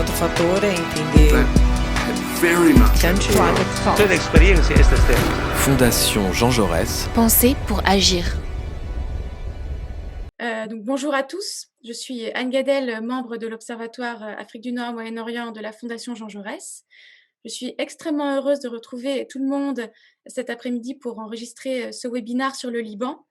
outro fator é entender Toda experiência é esta. Fondation Jean Jaurès. Penser pour agir. Donc bonjour à tous, je suis Anne Gadel, membre de l'Observatoire Afrique du Nord, Moyen-Orient de la Fondation Jean Jaurès. Je suis extrêmement heureuse de retrouver tout le monde cet après-midi pour enregistrer ce webinaire sur le Liban.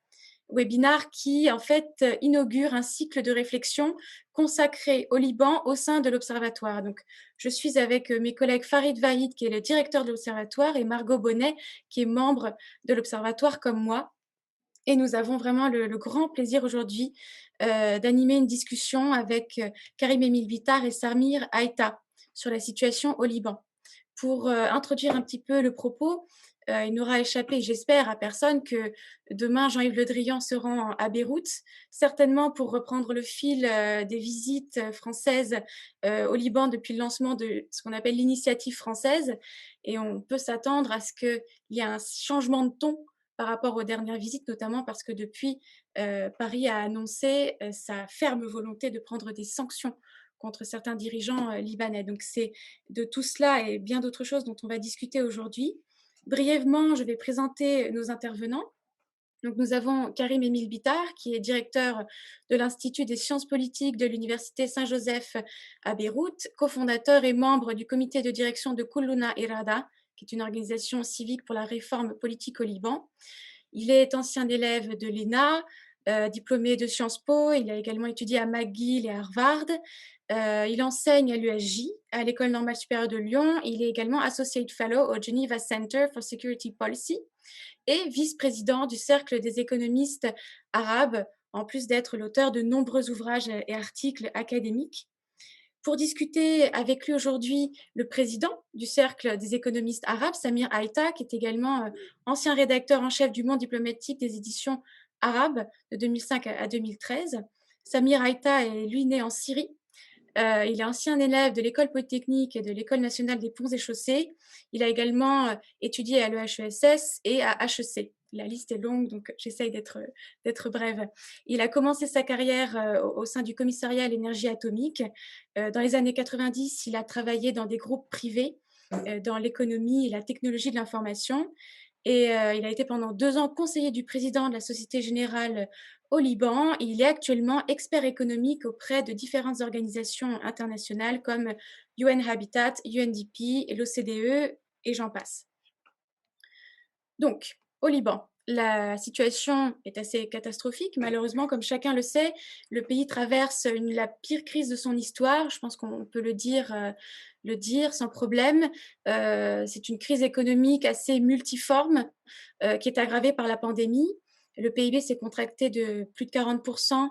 Webinaire qui, en fait, inaugure un cycle de réflexion consacré au Liban au sein de l'Observatoire. Donc, je suis avec mes collègues Farid Vahid, qui est le directeur de l'Observatoire, et Margot Bonnet, qui est membre de l'Observatoire comme moi. Et nous avons vraiment le grand plaisir aujourd'hui d'animer une discussion avec Karim Emile Bitar et Samir Aïta sur la situation au Liban. Pour introduire un petit peu le propos, il n'aura échappé, j'espère, à personne que demain, Jean-Yves Le Drian se rend à Beyrouth, certainement pour reprendre le fil des visites françaises au Liban depuis le lancement de ce qu'on appelle l'initiative française. Et on peut s'attendre à ce qu'il y ait un changement de ton par rapport aux dernières visites, notamment parce que depuis, Paris a annoncé sa ferme volonté de prendre des sanctions contre certains dirigeants libanais. Donc c'est de tout cela et bien d'autres choses dont on va discuter aujourd'hui. Brièvement, je vais présenter nos intervenants. Donc nous avons Karim Emile Bitar, qui est directeur de l'Institut des sciences politiques de l'Université Saint-Joseph à Beyrouth, cofondateur et membre du comité de direction de Kulluna Irada, qui est une organisation civique pour la réforme politique au Liban. Il est ancien élève de l'ENA, diplômé de Sciences Po. Il a également étudié à McGill et à Harvard. Il enseigne à l'USJ, à l'École normale supérieure de Lyon. Il est également Associate Fellow au Geneva Center for Security Policy et vice-président du Cercle des économistes arabes, en plus d'être l'auteur de nombreux ouvrages et articles académiques. Pour discuter avec lui aujourd'hui, le président du Cercle des économistes arabes, Samir Aïta, qui est également ancien rédacteur en chef du Monde diplomatique des éditions arabes de 2005 à 2013. Samir Aïta est, lui, né en Syrie. Il est ancien élève de l'École polytechnique et de l'École nationale des ponts et chaussées. Il a également étudié à l'EHESS et à HEC. La liste est longue, donc j'essaye d'être brève. Il a commencé sa carrière au sein du commissariat à l'énergie atomique. Dans les années 90, il a travaillé dans des groupes privés dans l'économie et la technologie de l'information. Et il a été pendant 2 ans conseiller du président de la Société Générale au Liban. Il est actuellement expert économique auprès de différentes organisations internationales comme UN Habitat, UNDP, l'OCDE et j'en passe. Donc, au Liban, la situation est assez catastrophique. Malheureusement, comme chacun le sait, le pays traverse la pire crise de son histoire. Je pense qu'on peut le dire sans problème. C'est une crise économique assez multiforme qui est aggravée par la pandémie. Le PIB s'est contracté de plus de 40%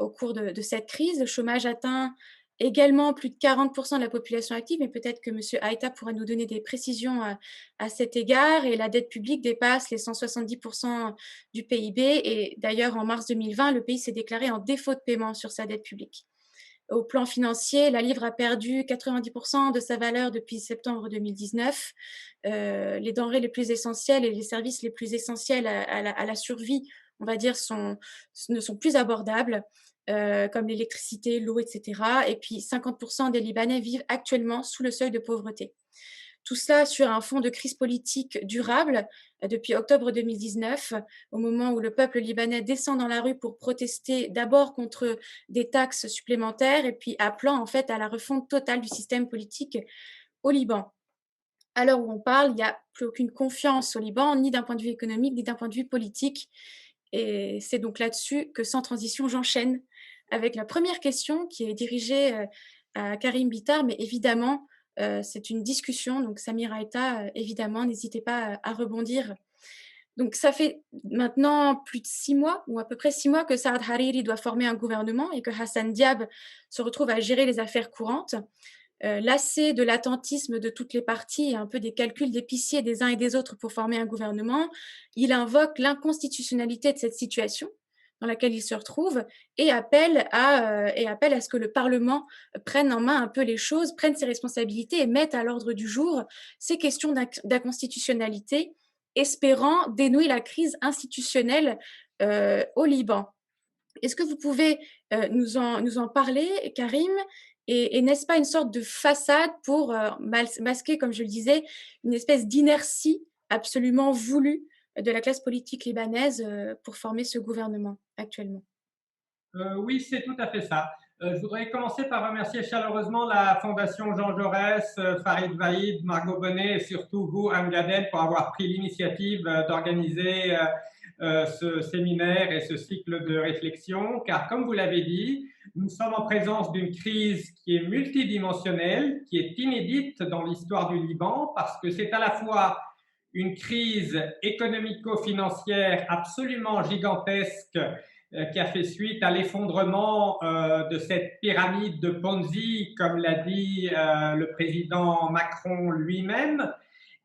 au cours de cette crise. Le chômage atteint également plus de 40% de la population active, mais peut-être que M. Aïta pourra nous donner des précisions à cet égard. Et la dette publique dépasse les 170% du PIB. Et d'ailleurs, en mars 2020, le pays s'est déclaré en défaut de paiement sur sa dette publique. Au plan financier, la livre a perdu 90% de sa valeur depuis septembre 2019. Les denrées les plus essentielles et les services les plus essentiels à la survie, on va dire, ne sont plus abordables, comme l'électricité, l'eau, etc. Et puis 50% des Libanais vivent actuellement sous le seuil de pauvreté. Tout cela sur un fond de crise politique durable depuis octobre 2019, au moment où le peuple libanais descend dans la rue pour protester d'abord contre des taxes supplémentaires et puis appelant en fait à la refonte totale du système politique au Liban. À l'heure où on parle, il n'y a plus aucune confiance au Liban, ni d'un point de vue économique, ni d'un point de vue politique. Et c'est donc là-dessus que, sans transition, j'enchaîne avec la première question qui est dirigée à Karim Bitar, mais évidemment, c'est une discussion. Donc, Samir Aïta, évidemment, n'hésitez pas à rebondir. Donc, ça fait maintenant plus de 6 mois, ou à peu près 6 mois, que Saad Hariri doit former un gouvernement et que Hassan Diab se retrouve à gérer les affaires courantes. Lassé de l'attentisme de toutes les parties et un peu des calculs d'épicier des uns et des autres pour former un gouvernement, il invoque l'inconstitutionnalité de cette situation dans laquelle il se retrouve et appelle à ce que le Parlement prenne en main un peu les choses, prenne ses responsabilités et mette à l'ordre du jour ces questions d'inconstitutionnalité, espérant dénouer la crise institutionnelle au Liban. Est-ce que vous pouvez, nous en parler, Karim? Et n'est-ce pas une sorte de façade pour, masquer, comme je le disais, une espèce d'inertie absolument voulue de la classe politique libanaise, pour former ce gouvernement actuellement? Oui, c'est tout à fait ça. Je voudrais commencer par remercier chaleureusement la Fondation Jean Jaurès, Farid Vaïd, Margot Bonnet et surtout vous, Anne Gadel, pour avoir pris l'initiative d'organiser ce séminaire et ce cycle de réflexion, car comme vous l'avez dit, nous sommes en présence d'une crise qui est multidimensionnelle, qui est inédite dans l'histoire du Liban, parce que c'est à la fois une crise économico-financière absolument gigantesque qui a fait suite à l'effondrement de cette pyramide de Ponzi, comme l'a dit le président Macron lui-même,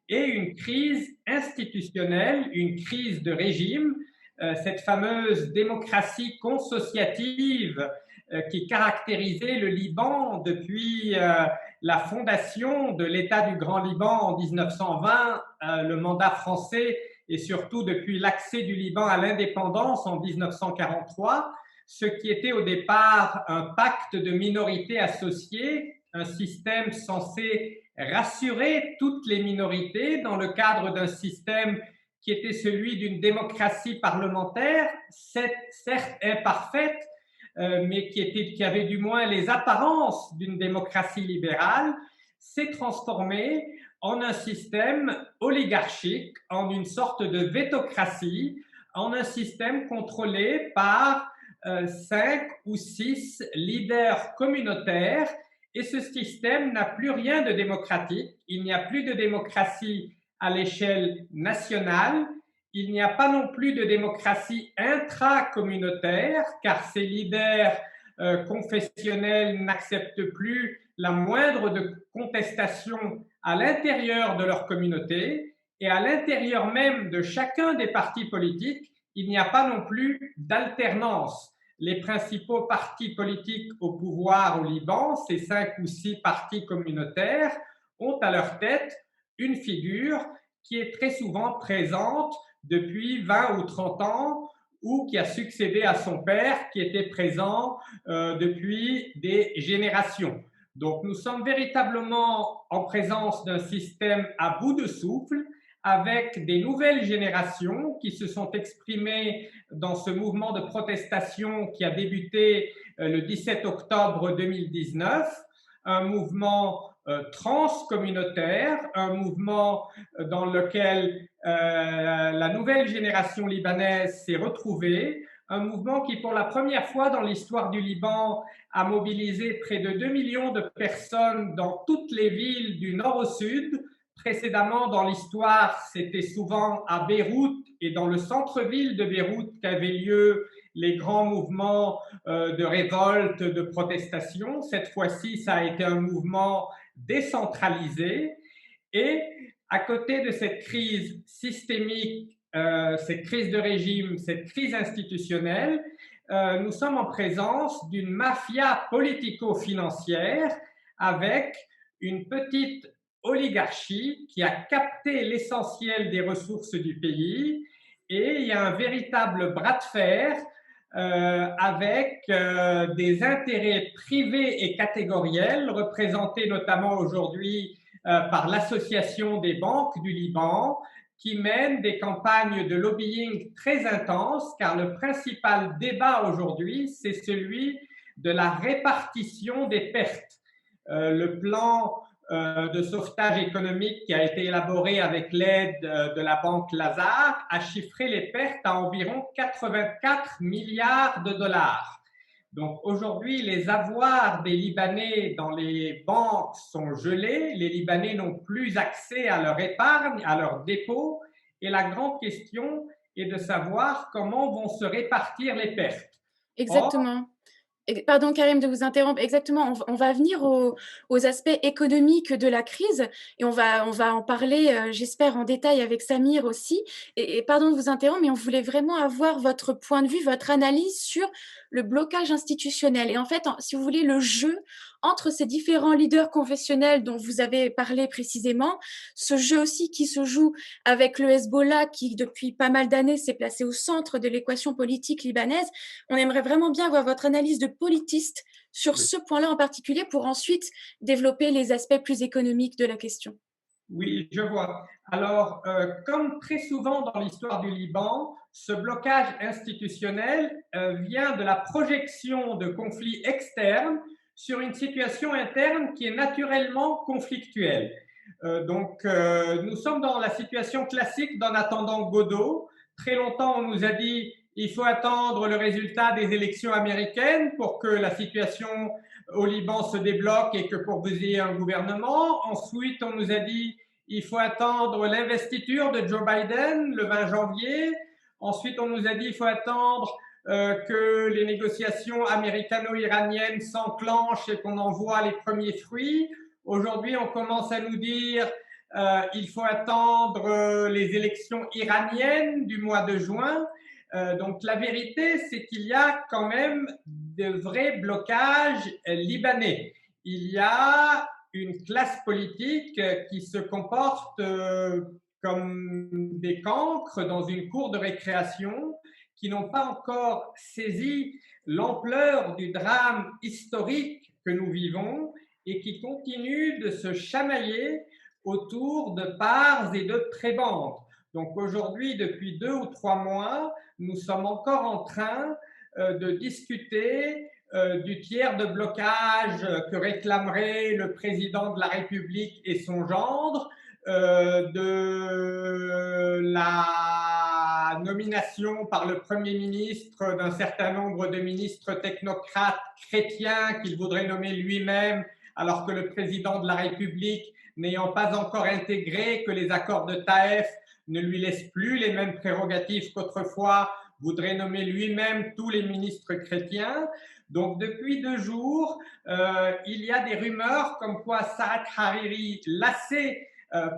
et une crise institutionnelle, une crise de régime, cette fameuse démocratie consociative qui caractérisait le Liban depuis la fondation de l'État du Grand Liban en 1920, le mandat français, et surtout depuis l'accès du Liban à l'indépendance en 1943, ce qui était au départ un pacte de minorités associées, un système censé rassurer toutes les minorités dans le cadre d'un système qui était celui d'une démocratie parlementaire, certes imparfaite, mais qui avait du moins les apparences d'une démocratie libérale, s'est transformé en un système oligarchique, en une sorte de vétocratie, en un système contrôlé par 5 ou 6 leaders communautaires. Et ce système n'a plus rien de démocratique. Il n'y a plus de démocratie à l'échelle nationale. Il n'y a pas non plus de démocratie intracommunautaire, car ces leaders confessionnels n'acceptent plus la moindre de contestation à l'intérieur de leur communauté, et à l'intérieur même de chacun des partis politiques, il n'y a pas non plus d'alternance. Les principaux partis politiques au pouvoir au Liban, ces 5 ou 6 partis communautaires, ont à leur tête une figure qui est très souvent présente depuis 20 ou 30 ans, ou qui a succédé à son père, qui était présent depuis des générations. Donc nous sommes véritablement en présence d'un système à bout de souffle, avec des nouvelles générations qui se sont exprimées dans ce mouvement de protestation qui a débuté le 17 octobre 2019, un mouvement transcommunautaire, un mouvement dans lequel la nouvelle génération libanaise s'est retrouvée, un mouvement qui, pour la première fois dans l'histoire du Liban, a mobilisé près de 2 millions de personnes dans toutes les villes du nord au sud. Précédemment, dans l'histoire, c'était souvent à Beyrouth et dans le centre-ville de Beyrouth qu'avaient lieu les grands mouvements de révolte, de protestation. Cette fois-ci, ça a été un mouvement décentralisé. Et à côté de cette crise systémique, cette crise de régime, cette crise institutionnelle, nous sommes en présence d'une mafia politico-financière avec une petite oligarchie qui a capté l'essentiel des ressources du pays, et il y a un véritable bras de fer avec des intérêts privés et catégoriels représentés notamment aujourd'hui par l'Association des banques du Liban, qui mène des campagnes de lobbying très intenses, car le principal débat aujourd'hui, c'est celui de la répartition des pertes. Le plan de sauvetage économique qui a été élaboré avec l'aide de la banque Lazare a chiffré les pertes à environ 84 milliards de dollars. Donc aujourd'hui, les avoirs des Libanais dans les banques sont gelés, les Libanais n'ont plus accès à leur épargne, à leurs dépôts, et la grande question est de savoir comment vont se répartir les pertes. Exactement. Pardon Karim de vous interrompre, exactement, on va venir aux aspects économiques de la crise et on va en parler, j'espère en détail avec Samir aussi et pardon de vous interrompre, mais on voulait vraiment avoir votre point de vue, votre analyse sur le blocage institutionnel. Et en fait, si vous voulez, le jeu entre ces différents leaders confessionnels dont vous avez parlé précisément, ce jeu aussi qui se joue avec le Hezbollah qui, depuis pas mal d'années, s'est placé au centre de l'équation politique libanaise. On aimerait vraiment bien avoir votre analyse de politiste sur ce point-là en particulier pour ensuite développer les aspects plus économiques de la question. Oui, je vois. Alors, comme très souvent dans l'histoire du Liban, ce blocage institutionnel vient de la projection de conflits externes sur une situation interne qui est naturellement conflictuelle. Nous sommes dans la situation classique d'en attendant Godot. Très longtemps, on nous a dit il faut attendre le résultat des élections américaines pour que la situation au Liban se débloque et que pour vous ayez un gouvernement. Ensuite, on nous a dit il faut attendre l'investiture de Joe Biden le 20 janvier. Ensuite, on nous a dit il faut attendre que les négociations américano-iraniennes s'enclenchent et qu'on en voit les premiers fruits. Aujourd'hui, on commence à nous dire il faut attendre les élections iraniennes du mois de juin. Donc la vérité, c'est qu'il y a quand même de vrais blocages libanais. Il y a une classe politique qui se comporte comme des cancres dans une cour de récréation, qui n'ont pas encore saisi l'ampleur du drame historique que nous vivons et qui continuent de se chamailler autour de parts et de prébendes. Donc aujourd'hui, depuis 2 ou 3 mois, nous sommes encore en train de discuter du tiers de blocage que réclamerait le président de la République et son gendre, de la nomination par le Premier ministre d'un certain nombre de ministres technocrates chrétiens qu'il voudrait nommer lui-même, alors que le président de la République, n'ayant pas encore intégré que les accords de Taïf ne lui laissent plus les mêmes prérogatives qu'autrefois, voudrait nommer lui-même tous les ministres chrétiens. Donc depuis 2 jours, il y a des rumeurs comme quoi Saad Hariri, lassé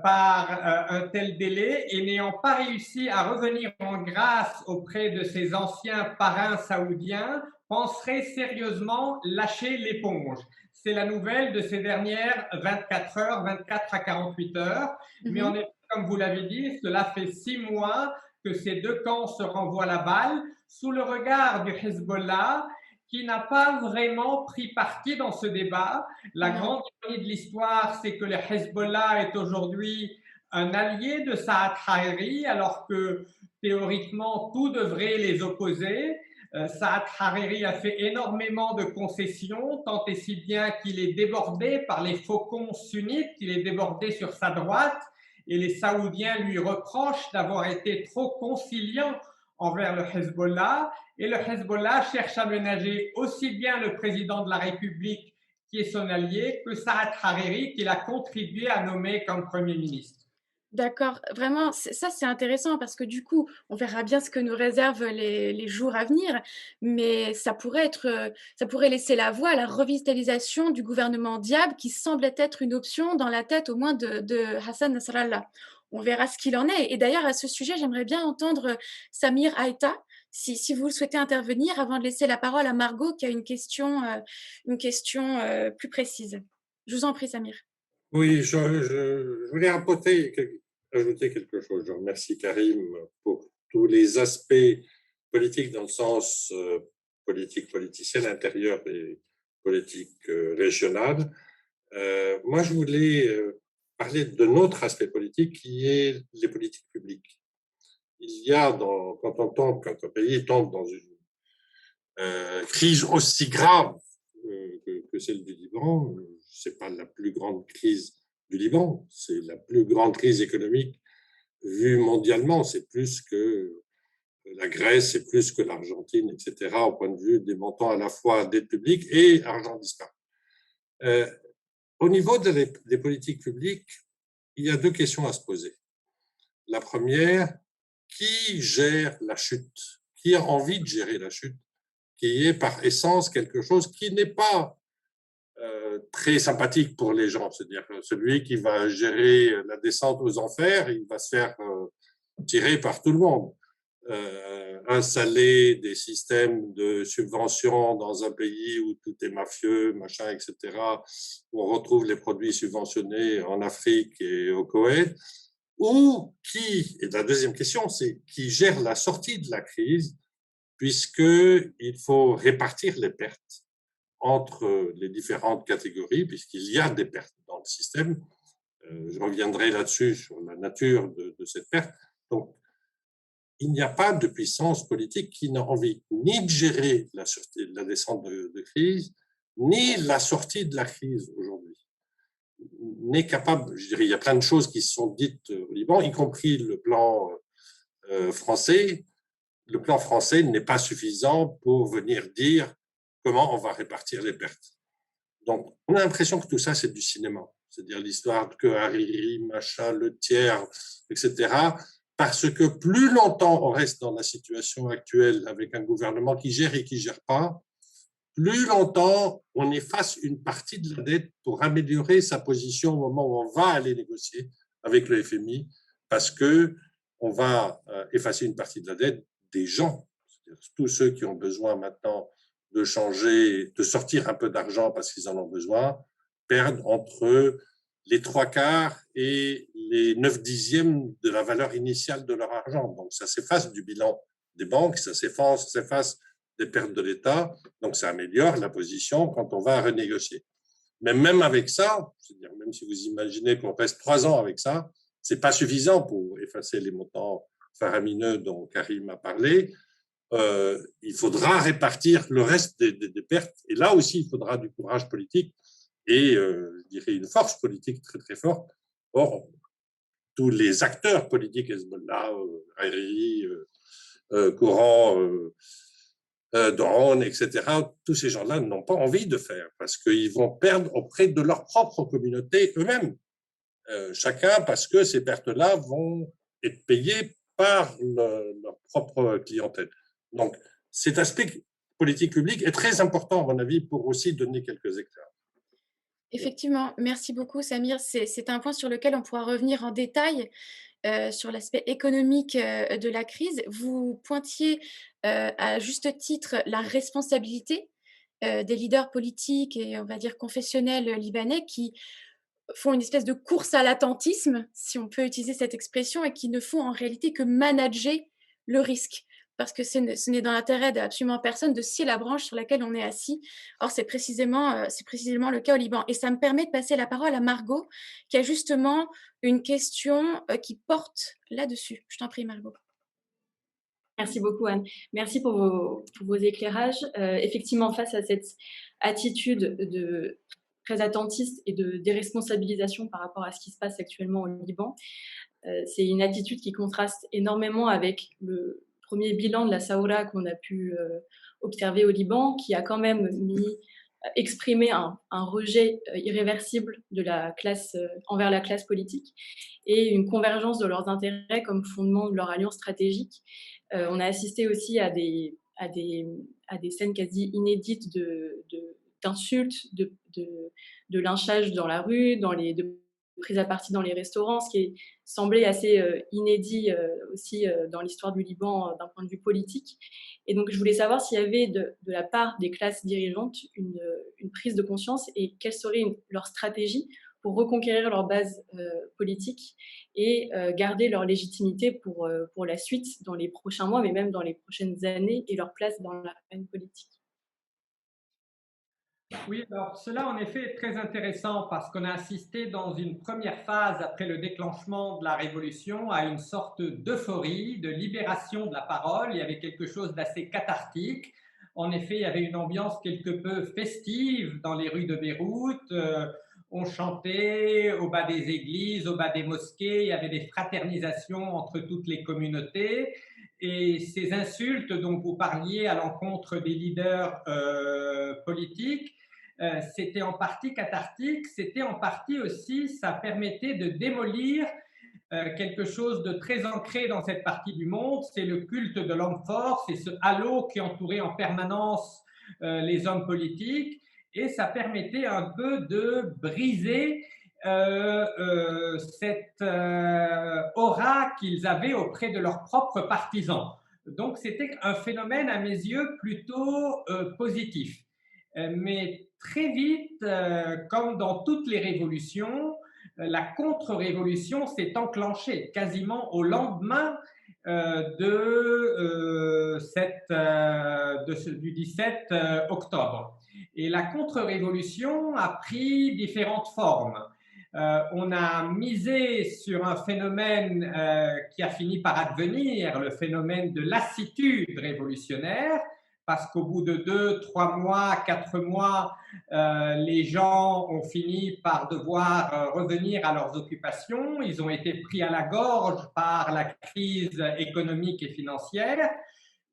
par un tel délai et n'ayant pas réussi à revenir en grâce auprès de ses anciens parrains saoudiens, penserait sérieusement lâcher l'éponge. C'est la nouvelle de ces dernières 24 heures, 24 à 48 heures. Mais en effet, comme vous l'avez dit, cela fait 6 mois que ces 2 camps se renvoient la balle sous le regard du Hezbollah qui n'a pas vraiment pris parti dans ce débat. La grande ironie de l'histoire, c'est que le Hezbollah est aujourd'hui un allié de Saad Hariri, alors que théoriquement tout devrait les opposer. Saad Hariri a fait énormément de concessions, tant et si bien qu'il est débordé par les faucons sunnites, il est débordé sur sa droite, et les Saoudiens lui reprochent d'avoir été trop conciliant envers le Hezbollah, et le Hezbollah cherche à ménager aussi bien le président de la République, qui est son allié, que Saad Hariri, qu'il a contribué à nommer comme Premier ministre. D'accord, vraiment, ça c'est intéressant parce que du coup, on verra bien ce que nous réservent les jours à venir, mais ça pourrait laisser la voie à la revitalisation du gouvernement Diab qui semblait être une option dans la tête au moins de Hassan Nasrallah. On verra ce qu'il en est. Et d'ailleurs, à ce sujet, j'aimerais bien entendre Samir Aïta, si vous souhaitez intervenir, avant de laisser la parole à Margot qui a une question plus précise. Je vous en prie, Samir. Oui, je voulais ajouter quelque chose. Je remercie Karim pour tous les aspects politiques dans le sens politicien intérieur et politique régionale. Moi, je voulais parler d'un autre aspect politique qui est les politiques publiques. Il y a, quand un pays tombe dans une crise aussi grave que celle du Liban, ce n'est pas la plus grande crise du Liban, c'est la plus grande crise économique vue mondialement, c'est plus que la Grèce, c'est plus que l'Argentine, etc., au point de vue des montants à la fois dette publique et argent disparu. Au niveau des politiques publiques, il y a 2 questions à se poser. La première, qui gère la chute? Qui a envie de gérer la chute? Qui est par essence quelque chose qui n'est pas très sympathique pour les gens. C'est-à-dire celui qui va gérer la descente aux enfers, il va se faire tirer par tout le monde. installer des systèmes de subventions dans un pays où tout est mafieux, machin, etc. On retrouve les produits subventionnés en Afrique et au Koweït. Ou qui, et la deuxième question, c'est qui gère la sortie de la crise, puisqu'il faut répartir les pertes entre les différentes catégories, puisqu'il y a des pertes dans le système. Je reviendrai là-dessus sur la nature de cette perte. Donc, il n'y a pas de puissance politique qui n'a envie ni de gérer la descente de crise, ni la sortie de la crise aujourd'hui. N'est capable, je dirais, il y a plein de choses qui se sont dites au Liban, y compris le plan français. Le plan français n'est pas suffisant pour venir dire comment on va répartir les pertes. Donc, on a l'impression que tout ça, c'est du cinéma. C'est-à-dire l'histoire que Hariri, machin, le tiers, etc. Parce que plus longtemps on reste dans la situation actuelle avec un gouvernement qui gère et qui ne gère pas, plus longtemps on efface une partie de la dette pour améliorer sa position au moment où on va aller négocier avec le FMI, parce qu'on va effacer une partie de la dette des gens, tous ceux qui ont besoin maintenant de changer, de sortir un peu d'argent parce qu'ils en ont besoin, perdent entre les 3/4 et les 9/10 de la valeur initiale de leur argent. Donc, ça s'efface du bilan des banques, ça s'efface des pertes de l'État, donc ça améliore la position quand on va renégocier. Mais même avec ça, c'est-à-dire même si vous imaginez qu'on reste 3 ans avec ça, ce n'est pas suffisant pour effacer les montants faramineux dont Karim a parlé. Il faudra répartir le reste des pertes. Et là aussi, il faudra du courage politique et, je dirais, une force politique très, très forte. Or, tous les acteurs politiques, Hezbollah, Hariri, Coran, Doron, etc., tous ces gens-là n'ont pas envie de faire parce qu'ils vont perdre auprès de leur propre communauté eux-mêmes. Chacun, parce que ces pertes-là vont être payées par leur propre clientèle. Donc, cet aspect politique publique est très important, à mon avis, pour aussi donner quelques éclairs. Effectivement, merci beaucoup Samir. C'est un point sur lequel on pourra revenir en détail sur l'aspect économique de la crise. Vous pointiez à juste titre la responsabilité des leaders politiques et on va dire confessionnels libanais qui font une espèce de course à l'attentisme, si on peut utiliser cette expression, et qui ne font en réalité que manager le risque. Parce que ce n'est dans l'intérêt d'absolument personne de scier la branche sur laquelle on est assis. Or, c'est précisément le cas au Liban. Et ça me permet de passer la parole à Margot, qui a justement une question qui porte là-dessus. Je t'en prie, Margot. Merci beaucoup, Anne. Merci pour vos éclairages. Effectivement, face à cette attitude très attentiste et de déresponsabilisation par rapport à ce qui se passe actuellement au Liban, c'est une attitude qui contraste énormément avec le premier bilan de la Saoura qu'on a pu observer au Liban, qui a quand même exprimé un rejet irréversible de la classe, envers la classe politique et une convergence de leurs intérêts comme fondement de leur alliance stratégique. On a assisté aussi à des scènes quasi inédites d'insultes, de lynchage dans la rue, de prise à partie dans les restaurants, ce qui semblait assez inédit aussi dans l'histoire du Liban d'un point de vue politique. Et donc, je voulais savoir s'il y avait de la part des classes dirigeantes une prise de conscience et quelle serait leur stratégie pour reconquérir leur base politique et garder leur légitimité pour la suite dans les prochains mois, mais même dans les prochaines années, et leur place dans l'arène politique. Oui, alors cela en effet est très intéressant parce qu'on a assisté dans une première phase après le déclenchement de la révolution à une sorte d'euphorie, de libération de la parole. Il y avait quelque chose d'assez cathartique. En effet, il y avait une ambiance quelque peu festive dans les rues de Beyrouth. On chantait au bas des églises, au bas des mosquées. Il y avait des fraternisations entre toutes les communautés. Et ces insultes dont vous parliez à l'encontre des leaders politiques, c'était en partie cathartique, c'était en partie aussi, ça permettait de démolir quelque chose de très ancré dans cette partie du monde, c'est le culte de l'homme fort, c'est ce halo qui entourait en permanence les hommes politiques, et ça permettait un peu de briser cette aura qu'ils avaient auprès de leurs propres partisans. Donc, c'était un phénomène, à mes yeux, plutôt positif. Mais très vite, comme dans toutes les révolutions, la contre-révolution s'est enclenchée quasiment au lendemain du 17 octobre. Et la contre-révolution a pris différentes formes. On a misé sur un phénomène qui a fini par advenir, le phénomène de lassitude révolutionnaire, parce qu'au bout de 2, 3 mois, 4 mois, les gens ont fini par devoir revenir à leurs occupations. Ils ont été pris à la gorge par la crise économique et financière.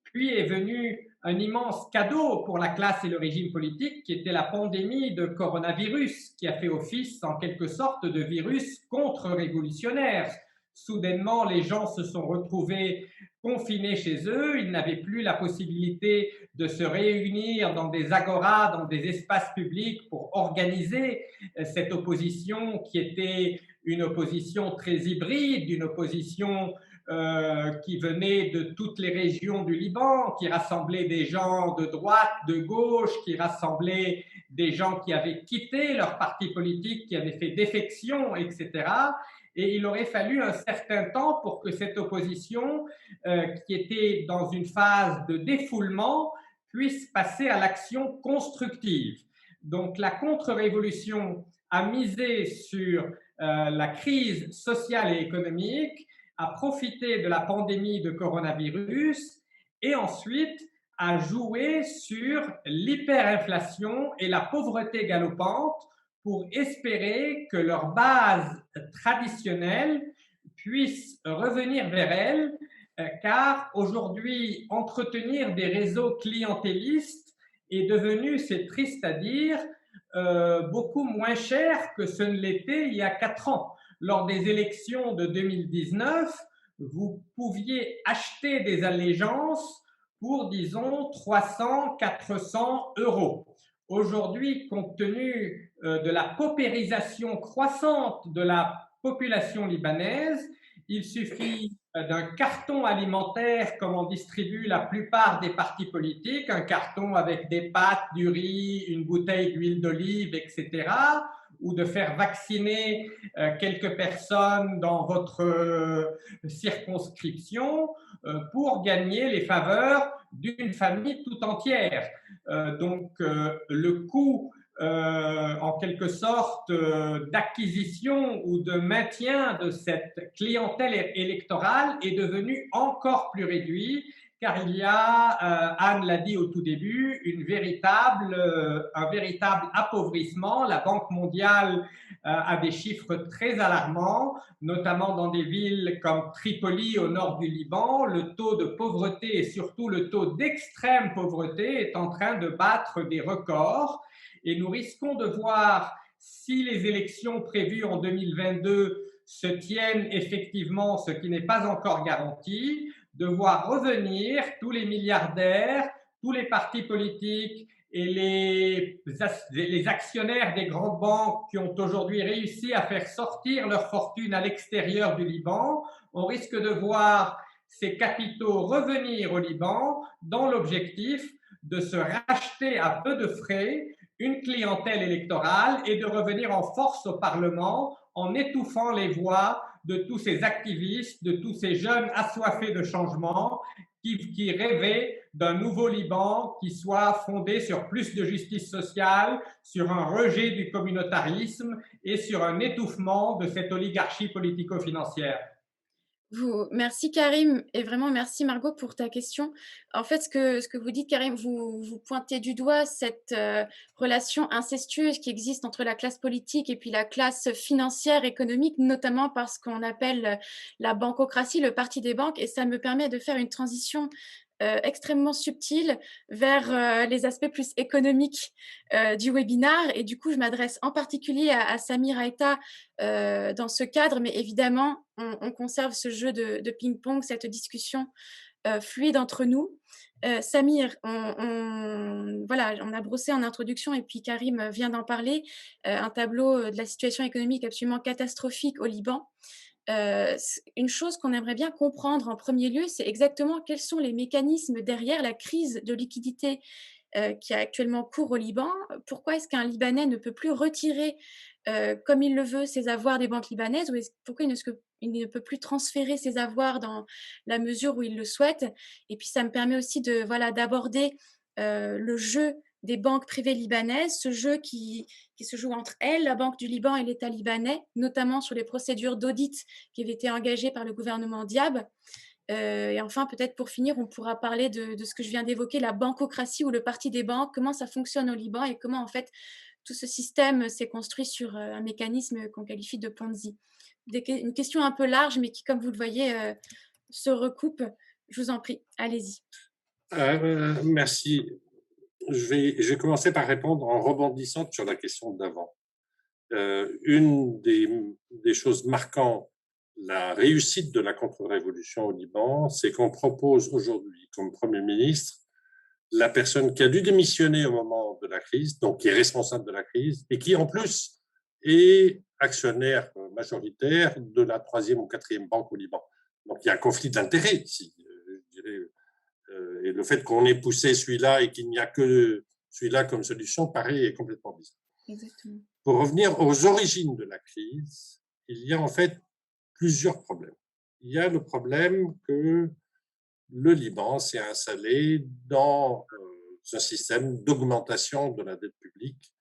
Puis est venu un immense cadeau pour la classe et le régime politique, qui était la pandémie de coronavirus, qui a fait office en quelque sorte de virus contre-révolutionnaire. Soudainement, les gens se sont retrouvés confinés chez eux, ils n'avaient plus la possibilité de se réunir dans des agoras, dans des espaces publics pour organiser cette opposition qui était une opposition très hybride, une opposition qui venait de toutes les régions du Liban, qui rassemblait des gens de droite, de gauche, qui rassemblait des gens qui avaient quitté leur parti politique, qui avaient fait défection, etc. Et il aurait fallu un certain temps pour que cette opposition, qui était dans une phase de défoulement, puisse passer à l'action constructive. Donc la contre-révolution a misé sur la crise sociale et économique, a profité de la pandémie de coronavirus et ensuite a joué sur l'hyperinflation et la pauvreté galopante pour espérer que leur base traditionnelle puisse revenir vers elles, car aujourd'hui, entretenir des réseaux clientélistes est devenu, c'est triste à dire, beaucoup moins cher que ce ne l'était il y a 4 ans. Lors des élections de 2019, vous pouviez acheter des allégeances pour, disons, 300, 400 euros. Aujourd'hui, compte tenu de la paupérisation croissante de la population libanaise, il suffit d'un carton alimentaire comme en distribue la plupart des partis politiques, un carton avec des pâtes, du riz, une bouteille d'huile d'olive, etc., ou de faire vacciner quelques personnes dans votre circonscription pour gagner les faveurs d'une famille tout entière. Donc, le coût en quelque sorte d'acquisition ou de maintien de cette clientèle électorale est devenu encore plus réduit, car il y a, Anne l'a dit au tout début, un véritable appauvrissement. La Banque mondiale a des chiffres très alarmants, notamment dans des villes comme Tripoli au nord du Liban. Le taux de pauvreté et surtout le taux d'extrême pauvreté est en train de battre des records. Et nous risquons de voir, si les élections prévues en 2022 se tiennent effectivement, ce qui n'est pas encore garanti, de voir revenir tous les milliardaires, tous les partis politiques et les actionnaires des grandes banques qui ont aujourd'hui réussi à faire sortir leur fortune à l'extérieur du Liban. On risque de voir ces capitaux revenir au Liban dans l'objectif de se racheter à peu de frais une clientèle électorale et de revenir en force au Parlement en étouffant les voix de tous ces activistes, de tous ces jeunes assoiffés de changement qui rêvaient d'un nouveau Liban qui soit fondé sur plus de justice sociale, sur un rejet du communautarisme et sur un étouffement de cette oligarchie politico-financière. Merci Karim et vraiment merci Margot pour ta question. En fait, ce que vous dites Karim, vous pointez du doigt cette relation incestueuse qui existe entre la classe politique et puis la classe financière, économique, notamment parce qu'on appelle la bancocratie le parti des banques, et ça me permet de faire une transition extrêmement subtile vers les aspects plus économiques du webinaire. Et du coup, je m'adresse en particulier à Samir Aïta dans ce cadre, mais évidemment, on conserve ce jeu de ping-pong, cette discussion fluide entre nous. Samir, on a brossé en introduction, et puis Karim vient d'en parler, un tableau de la situation économique absolument catastrophique au Liban. Une chose qu'on aimerait bien comprendre en premier lieu, c'est exactement quels sont les mécanismes derrière la crise de liquidité qui a actuellement cours au Liban. Pourquoi est-ce qu'un Libanais ne peut plus retirer, comme il le veut, ses avoirs des banques libanaises, ou pourquoi il ne peut plus transférer ses avoirs dans la mesure où il le souhaite? Et puis ça me permet aussi d'aborder le jeu des banques privées libanaises, ce jeu qui se joue entre elles, la Banque du Liban et l'État libanais, notamment sur les procédures d'audit qui avaient été engagées par le gouvernement Diab. Et enfin, peut-être pour finir, on pourra parler de ce que je viens d'évoquer, la bancocratie ou le parti des banques, comment ça fonctionne au Liban et comment en fait tout ce système s'est construit sur un mécanisme qu'on qualifie de Ponzi. Une question un peu large, mais qui, comme vous le voyez, se recoupe. Je vous en prie, allez-y. Merci. Je vais commencer par répondre en rebondissant sur la question d'avant. Une des choses marquant la réussite de la contre-révolution au Liban, c'est qu'on propose aujourd'hui comme Premier ministre la personne qui a dû démissionner au moment de la crise, donc qui est responsable de la crise, et qui en plus est actionnaire majoritaire de la 3e ou 4e banque au Liban. Donc il y a un conflit d'intérêts ici, je dirais. Et le fait qu'on ait poussé celui-là et qu'il n'y a que celui-là comme solution paraît complètement bizarre. Exactement. Pour revenir aux origines de la crise, il y a en fait plusieurs problèmes. Il y a le problème que le Liban s'est installé dans un système d'augmentation de la dette publique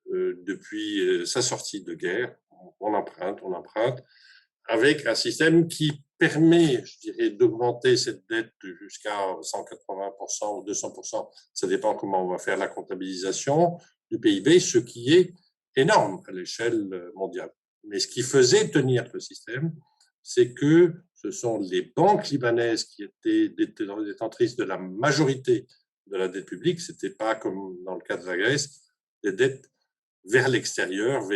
depuis sa sortie de guerre. On emprunte, avec un système qui permet, je dirais, d'augmenter cette dette jusqu'à 180% ou 200%. Ça dépend comment on va faire la comptabilisation du PIB, ce qui est énorme à l'échelle mondiale. Mais ce qui faisait tenir le système, c'est que ce sont les banques libanaises qui étaient détentrices de la majorité de la dette publique. Ce n'était pas comme dans le cas de la Grèce, des dettes vers l'extérieur,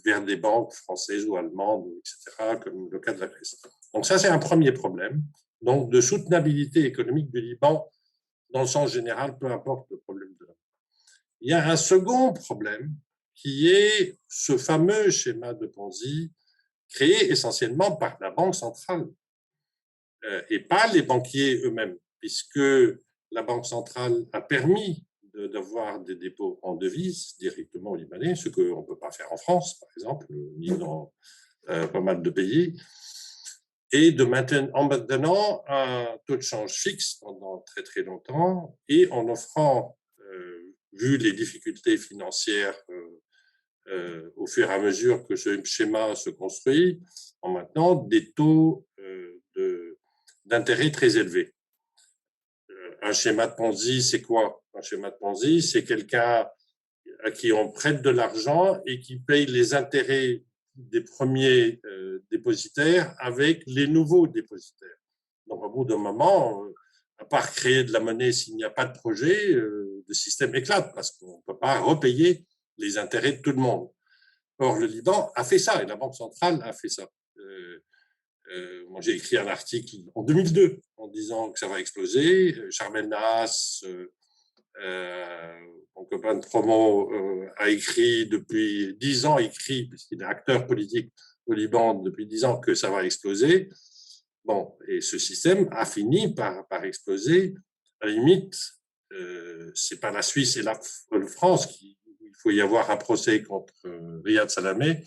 vers des banques françaises ou allemandes, etc., comme le cas de la Grèce. Donc ça, c'est un premier problème, donc de soutenabilité économique du Liban dans le sens général, peu importe le problème de la. Il y a un second problème qui est ce fameux schéma de Ponzi créé essentiellement par la Banque centrale et pas les banquiers eux-mêmes, puisque la Banque centrale a permis d'avoir des dépôts en devises directement aux Libanais, ce qu'on ne peut pas faire en France, par exemple, ni dans pas mal de pays, et en maintenant un taux de change fixe pendant très très longtemps, et en offrant, vu les difficultés financières au fur et à mesure que ce schéma se construit, en maintenant des taux d'intérêt très élevés. Un schéma de Ponzi, c'est quoi? Un schéma de Ponzi, c'est quelqu'un à qui on prête de l'argent et qui paye les intérêts des premiers dépositaires avec les nouveaux dépositaires. Donc, au bout d'un moment, à part créer de la monnaie s'il n'y a pas de projet, le système éclate parce qu'on ne peut pas repayer les intérêts de tout le monde. Or, le Liban a fait ça et la Banque centrale a fait ça. Moi, j'ai écrit un article en 2002 en disant que ça va exploser. Charmel Naas, mon copain de promo, a écrit depuis 10 ans, puisqu'il est acteur politique au Liban depuis 10 ans, que ça va exploser. Bon, et ce système a fini par exploser. À la limite, c'est pas la Suisse et la France il faut y avoir un procès contre Riyad Salamé,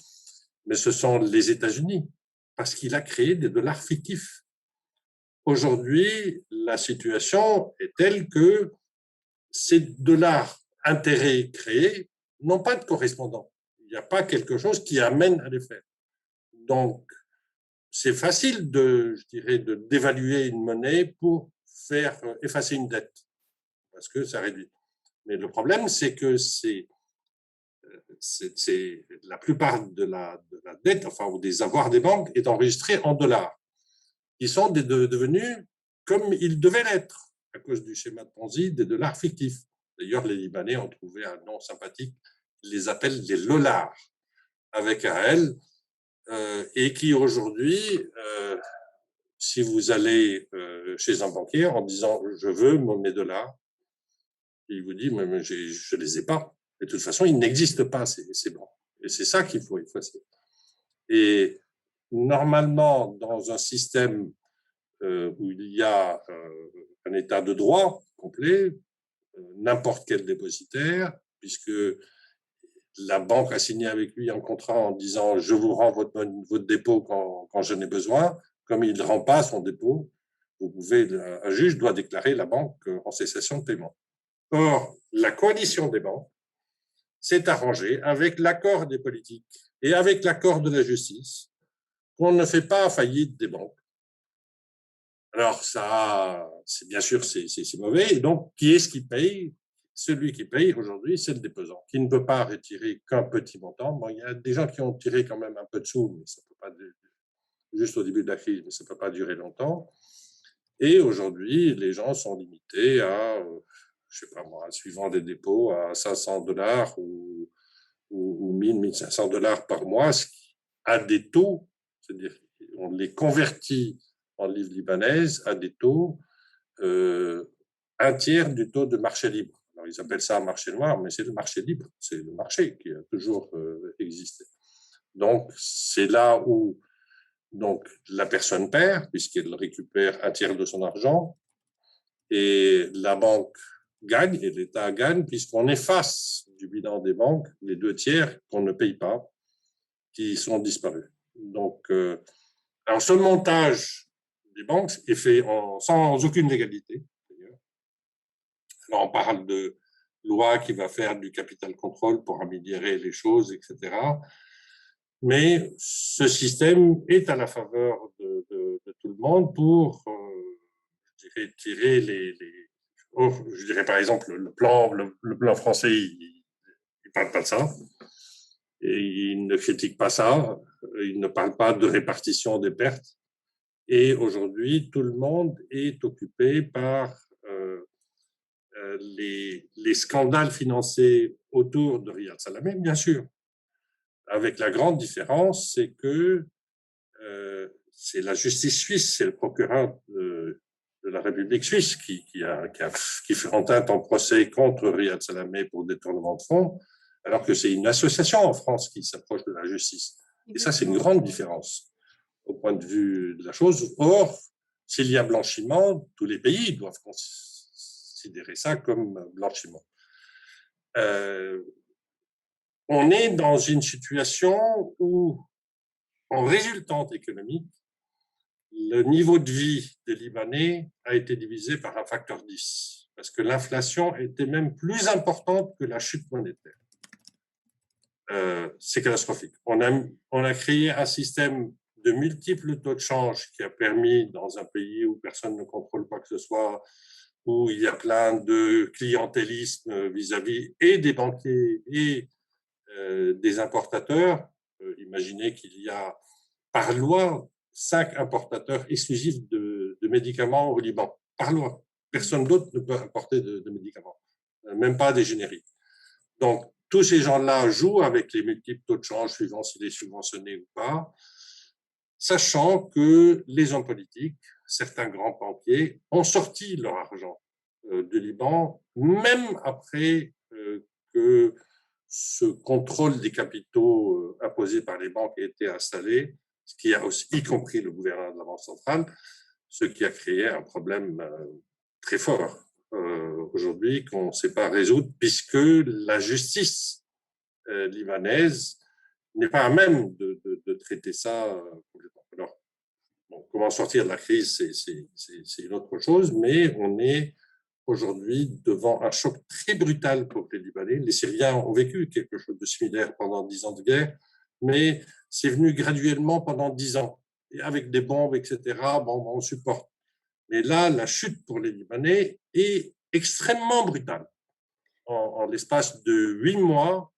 mais ce sont les États-Unis, parce qu'il a créé des dollars fictifs. Aujourd'hui, la situation est telle que ces dollars intérêts créés n'ont pas de correspondant. Il n'y a pas quelque chose qui amène à les faire. Donc, c'est facile d'évaluer une monnaie pour faire effacer une dette, parce que ça réduit. Mais le problème, c'est que la plupart de la dette, ou des avoirs des banques, est enregistrée en dollars. Ils sont devenus comme ils devaient l'être, à cause du schéma de Ponzi, des dollars fictifs. D'ailleurs, les Libanais ont trouvé un nom sympathique, ils les appellent les lollars, avec un L, et qui aujourd'hui, si vous allez chez un banquier en disant « je veux mes dollars », il vous dit « mais je ne les ai pas ». De toute façon, ils n'existent pas, ces banques. Et c'est ça qu'il faut effacer. Et normalement, dans un système où il y a un état de droit complet, n'importe quel dépositaire, puisque la banque a signé avec lui un contrat en disant « je vous rends votre dépôt quand je n'ai besoin », comme il ne rend pas son dépôt, un juge doit déclarer la banque en cessation de paiement. Or, la coalition des banques s'est arrangée avec l'accord des politiques et avec l'accord de la justice qu'on ne fait pas faillite des banques. Alors, ça, c'est bien sûr, c'est mauvais. Et donc, qui est-ce qui paye? Celui qui paye aujourd'hui, c'est le déposant, qui ne peut pas retirer qu'un petit montant. Bon, il y a des gens qui ont tiré quand même un peu de sous, mais ça peut pas, juste au début de la crise, mais ça ne peut pas durer longtemps. Et aujourd'hui, les gens sont limités à, je sais pas moi, suivant des dépôts, à $500 ou 1 500 $ par mois, ce qui a des taux, c'est-à-dire on les convertit en livres libanaises à des taux un tiers du taux de marché libre. Alors, ils appellent ça un marché noir, mais c'est le marché libre, c'est le marché qui a toujours existé. Donc, c'est là où donc, la personne perd, puisqu'elle récupère un tiers de son argent, et la banque gagne, et l'État gagne, puisqu'on efface du bilan des banques les 2 tiers qu'on ne paye pas, qui sont disparus. Donc, alors ce montage des banques est fait sans aucune légalité. Alors, on parle de loi qui va faire du capital contrôle pour améliorer les choses, etc. Mais ce système est à la faveur de tout le monde pour, je dirais, tirer je dirais par exemple le plan français, il ne parle pas de ça. Et il ne critique pas ça. Il ne parle pas de répartition des pertes. Et aujourd'hui, tout le monde est occupé par les scandales financiers autour de Riyad Salamé, bien sûr. Avec la grande différence, c'est que c'est la justice suisse, c'est le procureur de la République suisse qui fait entente en procès contre Riyad Salamé pour détournement de fonds, alors que c'est une association en France qui s'approche de la justice. Et ça, c'est une grande différence au point de vue de la chose. Or, s'il y a blanchiment, tous les pays doivent considérer ça comme blanchiment. On est dans une situation où, en résultante économique, le niveau de vie des Libanais a été divisé par un facteur 10, parce que l'inflation était même plus importante que la chute monétaire. C'est catastrophique. On a créé un système de multiples taux de change qui a permis, dans un pays où personne ne contrôle quoi que ce soit, où il y a plein de clientélisme vis-à-vis et des banquiers et des importateurs. Imaginez qu'il y a par loi 5 importateurs exclusifs de médicaments au Liban. Par loi. Personne d'autre ne peut importer de médicaments, même pas des génériques. Donc, tous ces gens-là jouent avec les multiples taux de change suivant s'il est subventionné ou pas, sachant que les hommes politiques, certains grands banquiers, ont sorti leur argent du Liban, même après que ce contrôle des capitaux imposé par les banques a été installé, ce qui a aussi, y compris le gouverneur de la Banque centrale, ce qui a créé un problème très fort aujourd'hui qu'on ne sait pas résoudre, puisque la justice libanaise n'est pas à même de traiter ça complètement. Alors, bon, comment sortir de la crise, c'est une autre chose, mais on est aujourd'hui devant un choc très brutal pour les Libanais. Les Syriens ont vécu quelque chose de similaire pendant 10 ans de guerre, mais c'est venu graduellement pendant 10 ans, et avec des bombes, etc. Bon, on supporte. Mais là, la chute pour les Libanais est extrêmement brutale. En l'espace de 8 mois,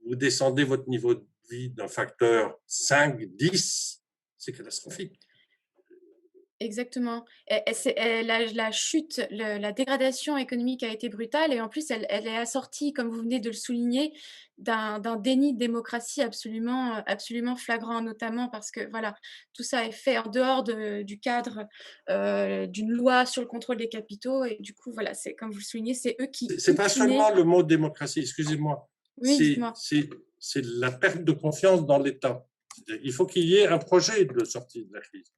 vous descendez votre niveau de vie d'un facteur 5, 10, c'est catastrophique. Exactement. La chute, la dégradation économique a été brutale et en plus, elle est assortie, comme vous venez de le souligner, d'un déni de démocratie absolument flagrant, notamment parce que voilà, tout ça est fait en dehors du cadre d'une loi sur le contrôle des capitaux et du coup, voilà, c'est comme vous le soulignez, c'est eux qui... C'est pas seulement le mot démocratie, excusez-moi. Oui, dites-moi. C'est la perte de confiance dans l'État. Il faut qu'il y ait un projet de sortie de la crise,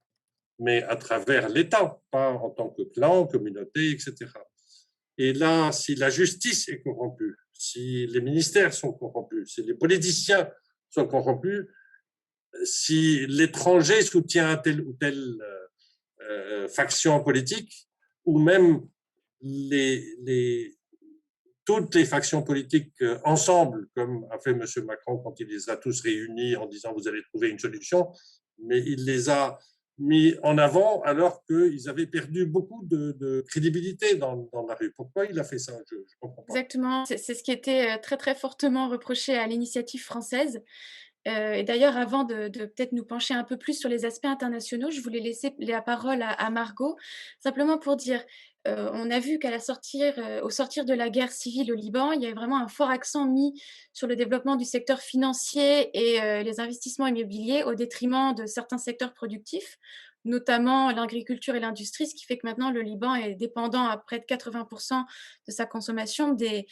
mais à travers l'État, pas en tant que clan, communauté, etc. Et là, si la justice est corrompue, si les ministères sont corrompus, si les politiciens sont corrompus, si l'étranger soutient telle ou telle faction politique, ou même toutes les factions politiques ensemble, comme a fait M. Macron quand il les a tous réunis en disant vous allez trouver une solution, mais il les a mis en avant alors qu'ils avaient perdu beaucoup de crédibilité dans la rue. Pourquoi il a fait ça? Je ne comprends pas. Exactement, c'est ce qui était très très fortement reproché à l'initiative française. Et d'ailleurs, avant de peut-être nous pencher un peu plus sur les aspects internationaux, je voulais laisser la parole à Margot, simplement pour dire, on a vu au sortir de la guerre civile au Liban, il y avait vraiment un fort accent mis sur le développement du secteur financier et les investissements immobiliers au détriment de certains secteurs productifs, notamment l'agriculture et l'industrie, ce qui fait que maintenant le Liban est dépendant à près de 80% de sa consommation des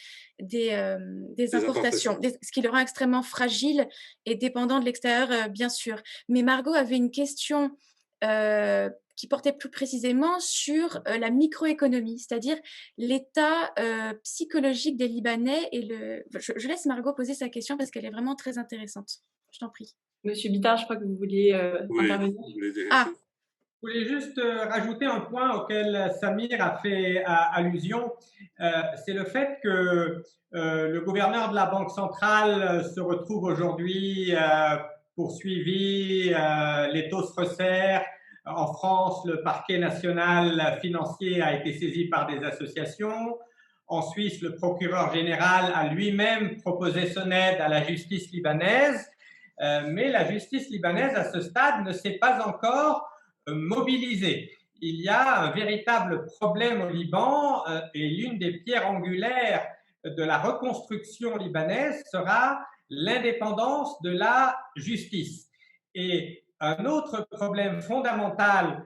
importations, ce qui le rend extrêmement fragile et dépendant de l'extérieur, bien sûr. Mais Margot avait une question qui portait plus précisément sur la microéconomie, c'est-à-dire l'état psychologique des Libanais. Je laisse Margot poser sa question parce qu'elle est vraiment très intéressante. Je t'en prie. Monsieur Bittard, je crois que vous vouliez intervenir. Je voulais juste rajouter un point auquel Samir a fait allusion. C'est le fait que le gouverneur de la Banque centrale se retrouve aujourd'hui poursuivi, les taux se resserrent. En France, le parquet national financier a été saisi par des associations. En Suisse, le procureur général a lui-même proposé son aide à la justice libanaise. Mais la justice libanaise, à ce stade, ne s'est pas encore mobilisée. Il y a un véritable problème au Liban et l'une des pierres angulaires de la reconstruction libanaise sera l'indépendance de la justice. Et un autre problème fondamental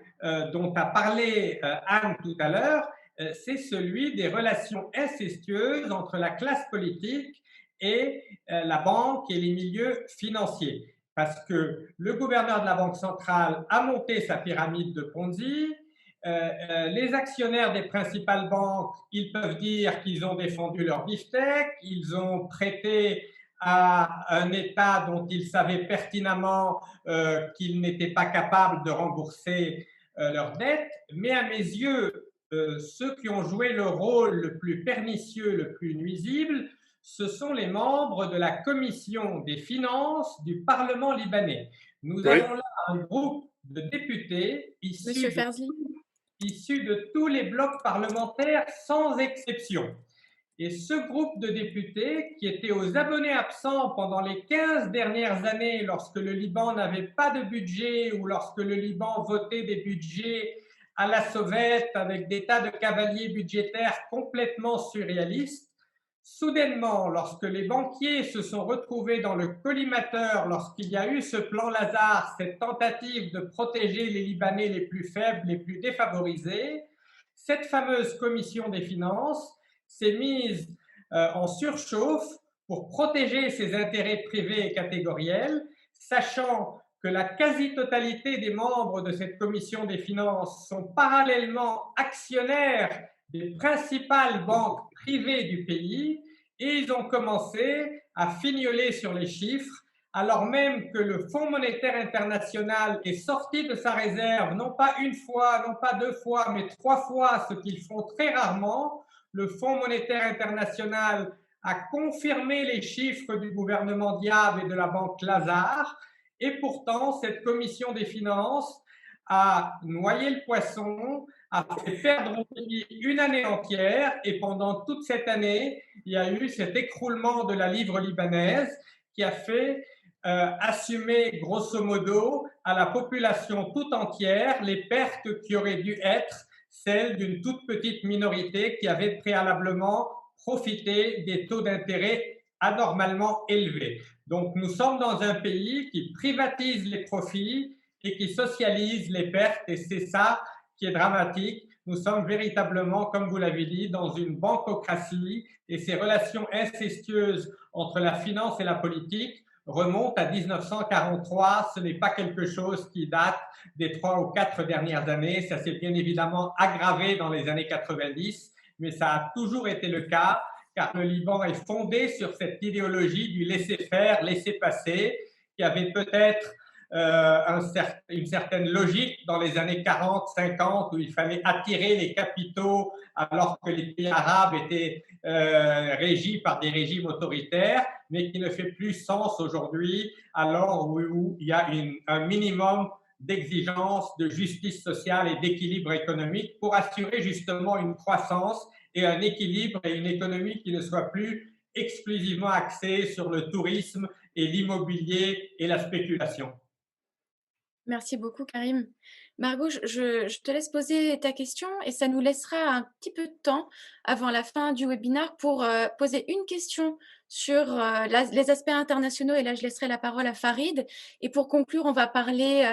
dont a parlé Anne tout à l'heure, c'est celui des relations incestueuses entre la classe politique et la banque et les milieux financiers. Parce que le gouverneur de la Banque centrale a monté sa pyramide de Ponzi. Les actionnaires des principales banques, ils peuvent dire qu'ils ont défendu leur beefsteak, ils ont prêté à un État dont ils savaient pertinemment qu'ils n'étaient pas capables de rembourser leurs dettes. Mais à mes yeux, ceux qui ont joué le rôle le plus pernicieux, le plus nuisible, ce sont les membres de la commission des finances du Parlement libanais. Nous avons là un groupe de députés issus de tous les blocs parlementaires sans exception. Et ce groupe de députés, qui étaient aux abonnés absents pendant les 15 dernières années, lorsque le Liban n'avait pas de budget ou lorsque le Liban votait des budgets à la sauvette avec des tas de cavaliers budgétaires complètement surréalistes, soudainement, lorsque les banquiers se sont retrouvés dans le collimateur, lorsqu'il y a eu ce plan Lazare, cette tentative de protéger les Libanais les plus faibles, les plus défavorisés, cette fameuse commission des finances s'est mise en surchauffe pour protéger ses intérêts privés et catégoriels, sachant que la quasi-totalité des membres de cette commission des finances sont parallèlement actionnaires des principales banques privées du pays, et ils ont commencé à fignoler sur les chiffres, alors même que le Fonds monétaire international est sorti de sa réserve, non pas une fois, non pas deux fois, mais 3 fois, ce qu'ils font très rarement. Le Fonds monétaire international a confirmé les chiffres du gouvernement Diab et de la banque Lazare, et pourtant, cette commission des finances a noyé le poisson, a fait perdre au pays une année entière, et pendant toute cette année, il y a eu cet écroulement de la livre libanaise qui a fait assumer grosso modo à la population tout entière les pertes qui auraient dû être celles d'une toute petite minorité qui avait préalablement profité des taux d'intérêt anormalement élevés. Donc nous sommes dans un pays qui privatise les profits et qui socialise les pertes, et c'est ça qui est dramatique. Nous sommes véritablement, comme vous l'avez dit, dans une bancocratie, et ces relations incestueuses entre la finance et la politique remonte à 1943. Ce n'est pas quelque chose qui date des 3 ou 4 dernières années. Ça s'est bien évidemment aggravé dans les années 90, mais ça a toujours été le cas, car le Liban est fondé sur cette idéologie du laisser-faire, laisser-passer, qui avait peut-être une certaine logique dans les années 40, 50, où il fallait attirer les capitaux alors que les pays arabes étaient régis par des régimes autoritaires, mais qui ne fait plus sens aujourd'hui, alors où il y a un minimum d'exigence, de justice sociale et d'équilibre économique pour assurer justement une croissance et un équilibre et une économie qui ne soit plus exclusivement axée sur le tourisme et l'immobilier et la spéculation. Merci beaucoup, Karim. Margot, je te laisse poser ta question et ça nous laissera un petit peu de temps avant la fin du webinaire pour poser une question sur les aspects internationaux. Et là, je laisserai la parole à Farid. Et pour conclure, on va parler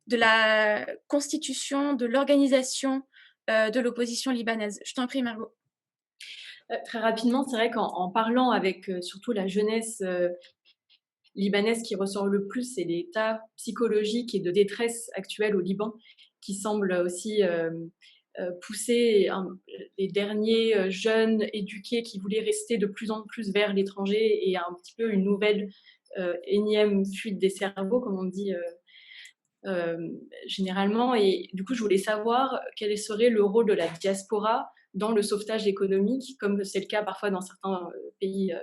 de la constitution, de l'organisation de l'opposition libanaise. Je t'en prie, Margot. Très rapidement, c'est vrai qu'en parlant avec surtout la jeunesse libanaise, qui ressort le plus, c'est l'état psychologique et de détresse actuel au Liban, qui semble aussi pousser les derniers jeunes éduqués qui voulaient rester de plus en plus vers l'étranger, et un petit peu une nouvelle énième fuite des cerveaux, comme on dit généralement. Et du coup, je voulais savoir quel serait le rôle de la diaspora dans le sauvetage économique, comme c'est le cas parfois dans certains pays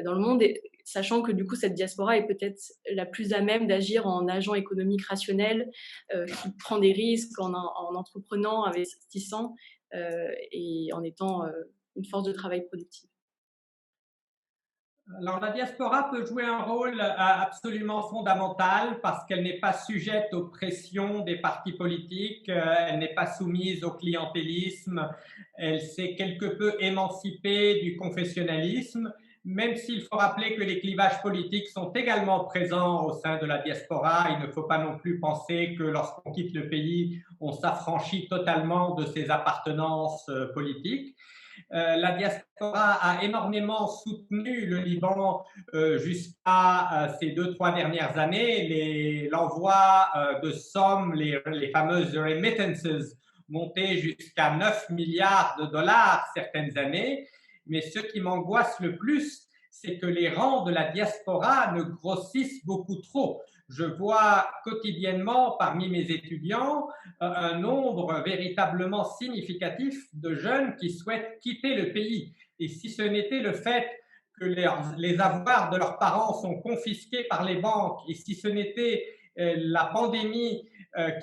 dans le monde, et sachant que du coup cette diaspora est peut-être la plus à même d'agir en agent économique rationnel, qui prend des risques en entreprenant, investissant et en étant une force de travail productive. Alors, la diaspora peut jouer un rôle absolument fondamental parce qu'elle n'est pas sujette aux pressions des partis politiques, elle n'est pas soumise au clientélisme, elle s'est quelque peu émancipée du confessionnalisme, même s'il faut rappeler que les clivages politiques sont également présents au sein de la diaspora. Il ne faut pas non plus penser que lorsqu'on quitte le pays, on s'affranchit totalement de ses appartenances politiques. La diaspora a énormément soutenu le Liban jusqu'à ces 2-3 dernières années. L'envoi de sommes, les fameuses remittances, montaient jusqu'à 9 milliards de dollars certaines années. Mais ce qui m'angoisse le plus, c'est que les rangs de la diaspora ne grossissent beaucoup trop. Je vois quotidiennement parmi mes étudiants un nombre véritablement significatif de jeunes qui souhaitent quitter le pays. Et si ce n'était le fait que les avoirs de leurs parents sont confisqués par les banques, et si ce n'était la pandémie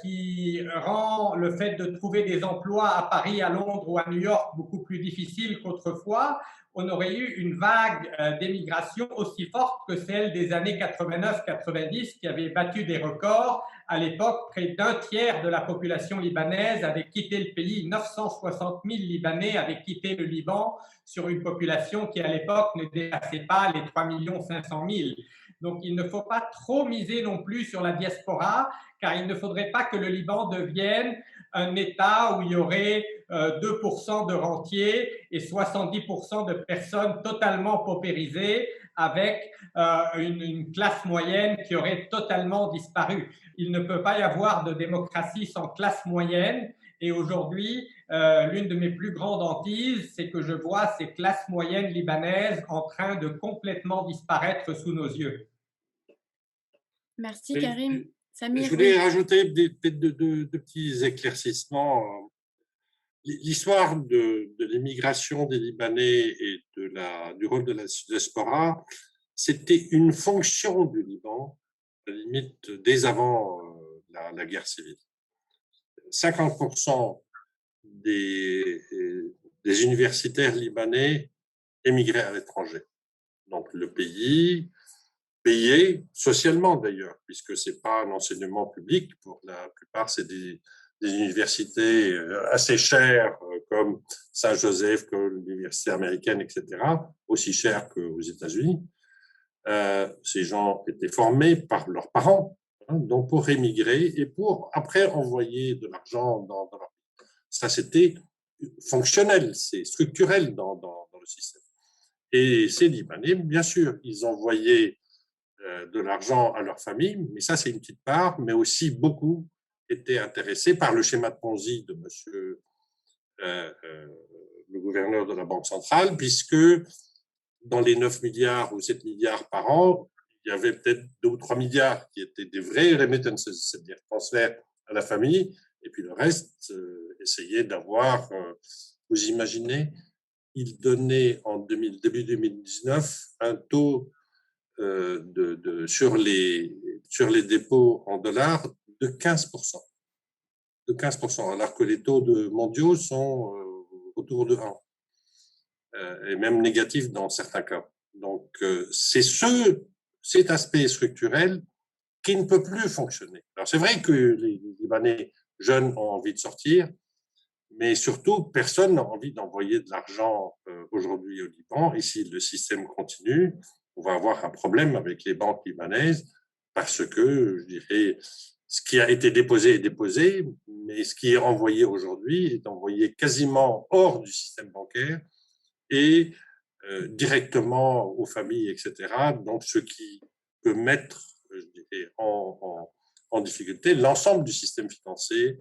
qui rend le fait de trouver des emplois à Paris, à Londres ou à New York beaucoup plus difficile qu'autrefois, on aurait eu une vague d'émigration aussi forte que celle des années 89-90 qui avait battu des records. À l'époque, près d'un tiers de la population libanaise avait quitté le pays. 960 000 Libanais avaient quitté le Liban sur une population qui, à l'époque, ne dépassait pas les 3 500 000. Donc, il ne faut pas trop miser non plus sur la diaspora, car il ne faudrait pas que le Liban devienne un État où il y aurait 2% de rentiers et 70% de personnes totalement paupérisées, avec une classe moyenne qui aurait totalement disparu. Il ne peut pas y avoir de démocratie sans classe moyenne. Et aujourd'hui, l'une de mes plus grandes hantises, c'est que je vois ces classes moyennes libanaises en train de complètement disparaître sous nos yeux. Merci, Karim. Samir, je voulais rajouter deux petits éclaircissements. L'histoire de l'immigration des Libanais et du rôle de la diaspora, c'était une fonction du Liban, à la limite, dès avant la guerre civile. 50% des universitaires libanais émigraient à l'étranger. Donc, le pays payé socialement d'ailleurs, puisque ce n'est pas un enseignement public. Pour la plupart, c'est des universités assez chères, comme Saint-Joseph, comme l'université américaine, etc., aussi chères qu'aux États-Unis. Ces gens étaient formés par leurs parents, donc pour émigrer et pour après envoyer de l'argent dans leur pays. Ça, c'était fonctionnel, c'est structurel dans le système. Et ces Libanais, bien sûr, ils envoyaient de l'argent à leur famille, mais ça, c'est une petite part, mais aussi beaucoup étaient intéressés par le schéma de Ponzi de monsieur le gouverneur de la Banque centrale, puisque dans les 9 milliards ou 7 milliards par an, il y avait peut-être 2 ou 3 milliards qui étaient des vrais remittances, c'est-à-dire transferts à la famille, et puis le reste, essayer d'avoir, vous imaginez, il donnait en début 2019 un taux sur les dépôts en dollars de 15%. De 15%, alors que les taux mondiaux sont autour de 1, et même négatifs dans certains cas. Donc, c'est cet aspect structurel qui ne peut plus fonctionner. Alors, c'est vrai que les Libanais jeunes ont envie de sortir, mais surtout, personne n'a envie d'envoyer de l'argent aujourd'hui au Liban. Et si le système continue, on va avoir un problème avec les banques libanaises parce que, je dirais, ce qui a été déposé est déposé, mais ce qui est envoyé aujourd'hui est envoyé quasiment hors du système bancaire et directement aux familles, etc. Donc, ce qui peut mettre, je dirais, en difficulté l'ensemble du système financier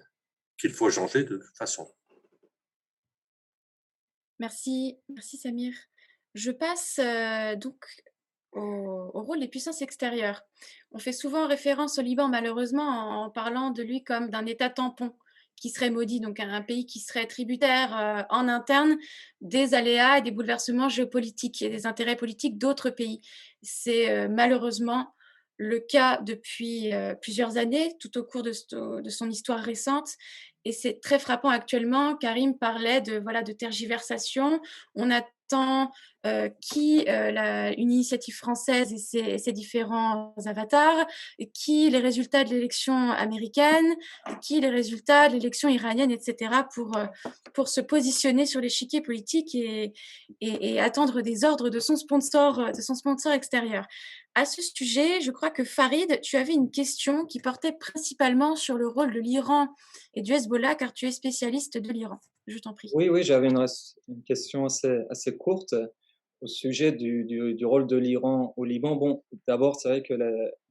qu'il faut changer de toute façon. Merci Samir. Je passe donc au rôle des puissances extérieures. On fait souvent référence au Liban, malheureusement, en parlant de lui comme d'un État tampon qui serait maudit, donc un pays qui serait tributaire en interne des aléas et des bouleversements géopolitiques et des intérêts politiques d'autres pays. C'est malheureusement le cas depuis plusieurs années, tout au cours de son histoire récente. Et c'est très frappant actuellement. Karim parlait de tergiversation. On attend une initiative française et ses différents avatars, les résultats de l'élection américaine, les résultats de l'élection iranienne, etc., pour se positionner sur l'échiquier politique et attendre des ordres de son sponsor extérieur. À ce sujet, je crois que Farid, tu avais une question qui portait principalement sur le rôle de l'Iran et du Hezbollah, car tu es spécialiste de l'Iran. Je t'en prie. Oui, j'avais une question assez courte au sujet du rôle de l'Iran au Liban. Bon, d'abord, c'est vrai que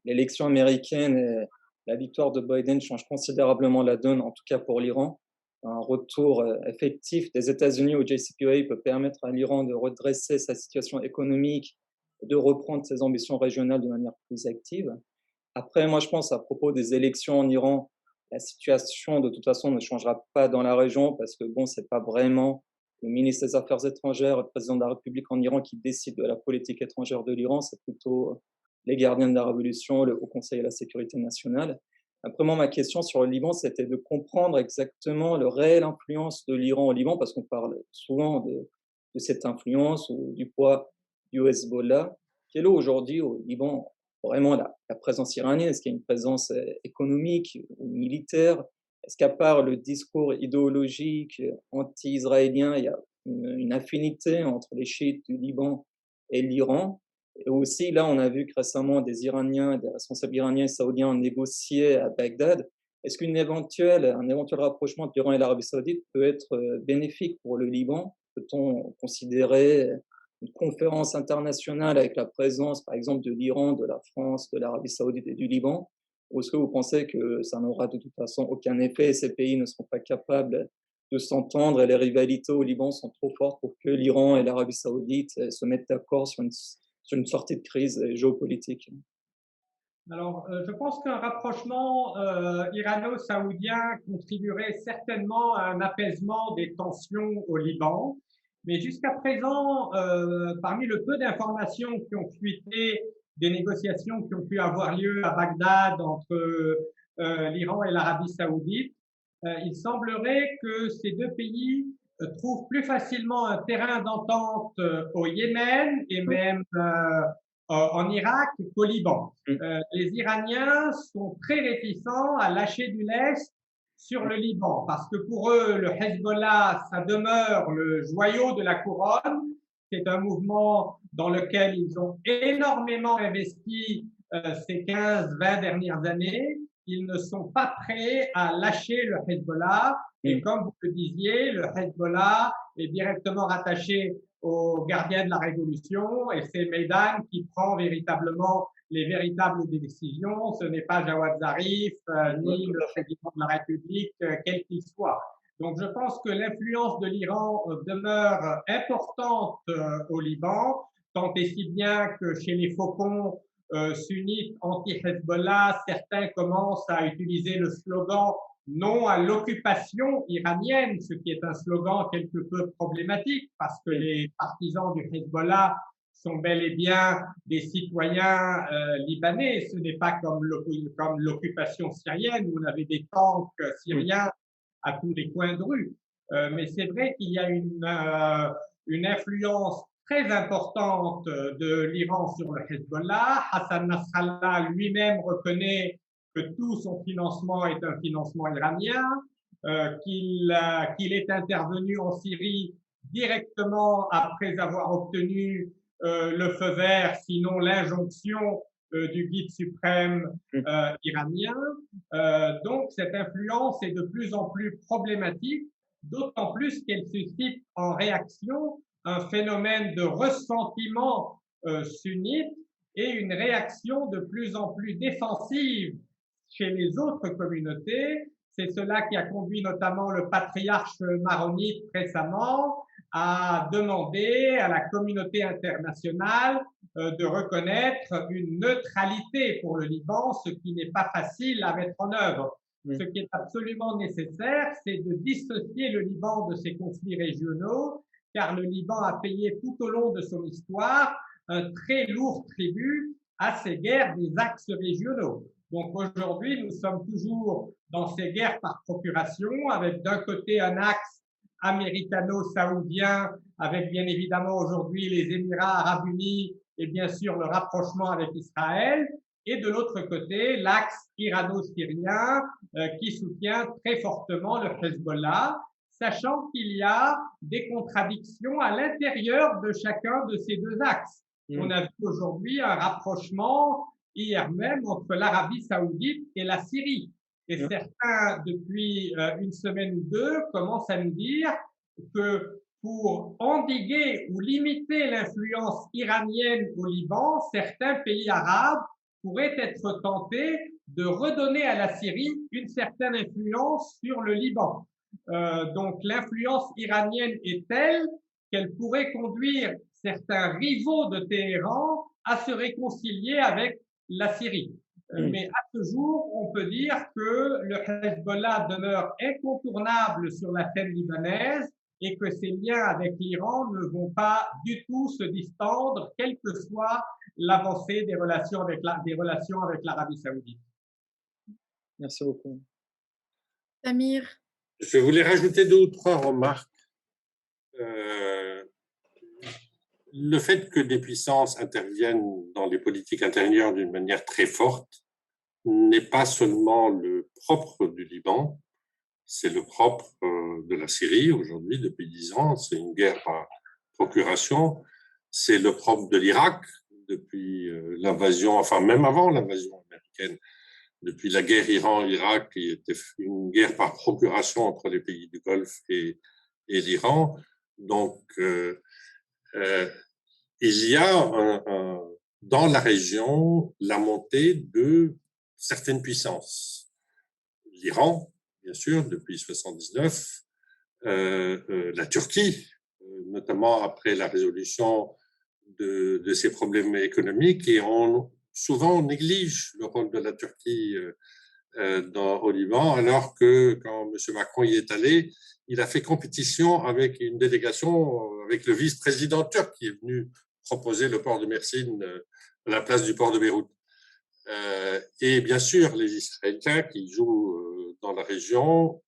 l'élection américaine et la victoire de Biden changent considérablement la donne, en tout cas pour l'Iran. Un retour effectif des États-Unis au JCPOA peut permettre à l'Iran de redresser sa situation économique et de reprendre ses ambitions régionales de manière plus active. Après, moi, je pense à propos des élections en Iran, la situation, de toute façon, ne changera pas dans la région parce que, bon, c'est pas vraiment le ministre des Affaires étrangères, le président de la République en Iran qui décide de la politique étrangère de l'Iran, c'est plutôt les gardiens de la révolution, le Haut Conseil à la sécurité nationale. Après, moi, ma question sur le Liban, c'était de comprendre exactement le réel influence de l'Iran au Liban, parce qu'on parle souvent de cette influence ou du poids du Hezbollah. Quelle est aujourd'hui au Liban vraiment la présence iranienne? Est-ce qu'il y a une présence économique ou militaire? Est-ce qu'à part le discours idéologique anti-israélien, il y a une affinité entre les chiites du Liban et l'Iran? Et aussi, là, on a vu que récemment, des Iraniens, des responsables iraniens et saoudiens ont négocié à Bagdad. Est-ce un éventuel rapprochement entre l'Iran et l'Arabie saoudite peut être bénéfique pour le Liban? Peut-on considérer une conférence internationale avec la présence, par exemple, de l'Iran, de la France, de l'Arabie saoudite et du Liban? Ou est-ce que vous pensez que ça n'aura de toute façon aucun effet et ces pays ne seront pas capables de s'entendre et les rivalités au Liban sont trop fortes pour que l'Iran et l'Arabie saoudite se mettent d'accord sur une sortie de crise géopolitique? Alors, je pense qu'un rapprochement irano-saoudien contribuerait certainement à un apaisement des tensions au Liban. Mais jusqu'à présent, parmi le peu d'informations qui ont fuité des négociations qui ont pu avoir lieu à Bagdad entre l'Iran et l'Arabie saoudite, il semblerait que ces deux pays trouvent plus facilement un terrain d'entente au Yémen et même en Irak qu'au Liban. Les Iraniens sont très réticents à lâcher du lest sur le Liban parce que pour eux, le Hezbollah, ça demeure le joyau de la couronne. C'est un mouvement dans lequel ils ont énormément investi ces 15-20 dernières années. Ils ne sont pas prêts à lâcher le Hezbollah Et comme vous le disiez, le Hezbollah est directement rattaché au gardien de la révolution et c'est Meydan qui prend véritablement les véritables décisions. Ce n'est pas Jawad Zarif ni le président de la République, quel qu'il soit. Donc, je pense que l'influence de l'Iran demeure importante au Liban, tant et si bien que chez les faucons sunnites anti-Hezbollah, certains commencent à utiliser le slogan non à l'occupation iranienne, ce qui est un slogan quelque peu problématique parce que les partisans du Hezbollah sont bel et bien des citoyens libanais. Ce n'est pas comme l'occupation syrienne où on avait des tanks syriens à tous les coins de rue. Mais c'est vrai qu'il y a une influence très importante de l'Iran sur le Hezbollah. Hassan Nasrallah lui-même reconnaît que tout son financement est un financement iranien, qu'il est intervenu en Syrie directement après avoir obtenu le feu vert, sinon l'injonction du guide suprême iranien. Donc, cette influence est de plus en plus problématique, d'autant plus qu'elle suscite en réaction un phénomène de ressentiment sunnite et une réaction de plus en plus défensive chez les autres communautés. C'est cela qui a conduit notamment le patriarche maronite récemment à demander à la communauté internationale de reconnaître une neutralité pour le Liban, ce qui n'est pas facile à mettre en œuvre. Ce qui est absolument nécessaire, c'est de dissocier le Liban de ces conflits régionaux, car le Liban a payé tout au long de son histoire un très lourd tribut à ces guerres des axes régionaux. Donc aujourd'hui, nous sommes toujours dans ces guerres par procuration, avec d'un côté un axe américano-saoudien, avec bien évidemment aujourd'hui les Émirats arabes unis et bien sûr le rapprochement avec Israël, et de l'autre côté l'axe irano-syrien qui soutient très fortement le Hezbollah, sachant qu'il y a des contradictions à l'intérieur de chacun de ces deux axes. On a vu aujourd'hui un rapprochement hier même entre l'Arabie saoudite et la Syrie. Et certains, depuis une semaine ou deux, commencent à nous dire que pour endiguer ou limiter l'influence iranienne au Liban, certains pays arabes pourraient être tentés de redonner à la Syrie une certaine influence sur le Liban. Donc l'influence iranienne est telle qu'elle pourrait conduire certains rivaux de Téhéran à se réconcilier avec la Syrie. Mais à ce jour, on peut dire que le Hezbollah demeure incontournable sur la scène libanaise et que ses liens avec l'Iran ne vont pas du tout se distendre, quelle que soit l'avancée des relations avec l'Arabie saoudite. Merci beaucoup. Samir. Je voulais rajouter 2 ou 3 remarques. Le fait que des puissances interviennent dans les politiques intérieures d'une manière très forte n'est pas seulement le propre du Liban, c'est le propre de la Syrie aujourd'hui depuis 10 ans, c'est une guerre par procuration, c'est le propre de l'Irak depuis l'invasion, enfin même avant l'invasion américaine, depuis la guerre Iran-Irak qui était une guerre par procuration entre les pays du Golfe et l'Iran. Donc, il y a dans la région la montée de certaines puissances. L'Iran, bien sûr, depuis 1979, la Turquie, notamment après la résolution de ses problèmes économiques, et souvent on néglige le rôle de la Turquie au Liban, alors que quand M. Macron y est allé, il a fait compétition avec une délégation, avec le vice-président turc qui est venu proposer le port de Mersin à la place du port de Beyrouth. Et bien sûr, les Israéliens qui jouent dans la région,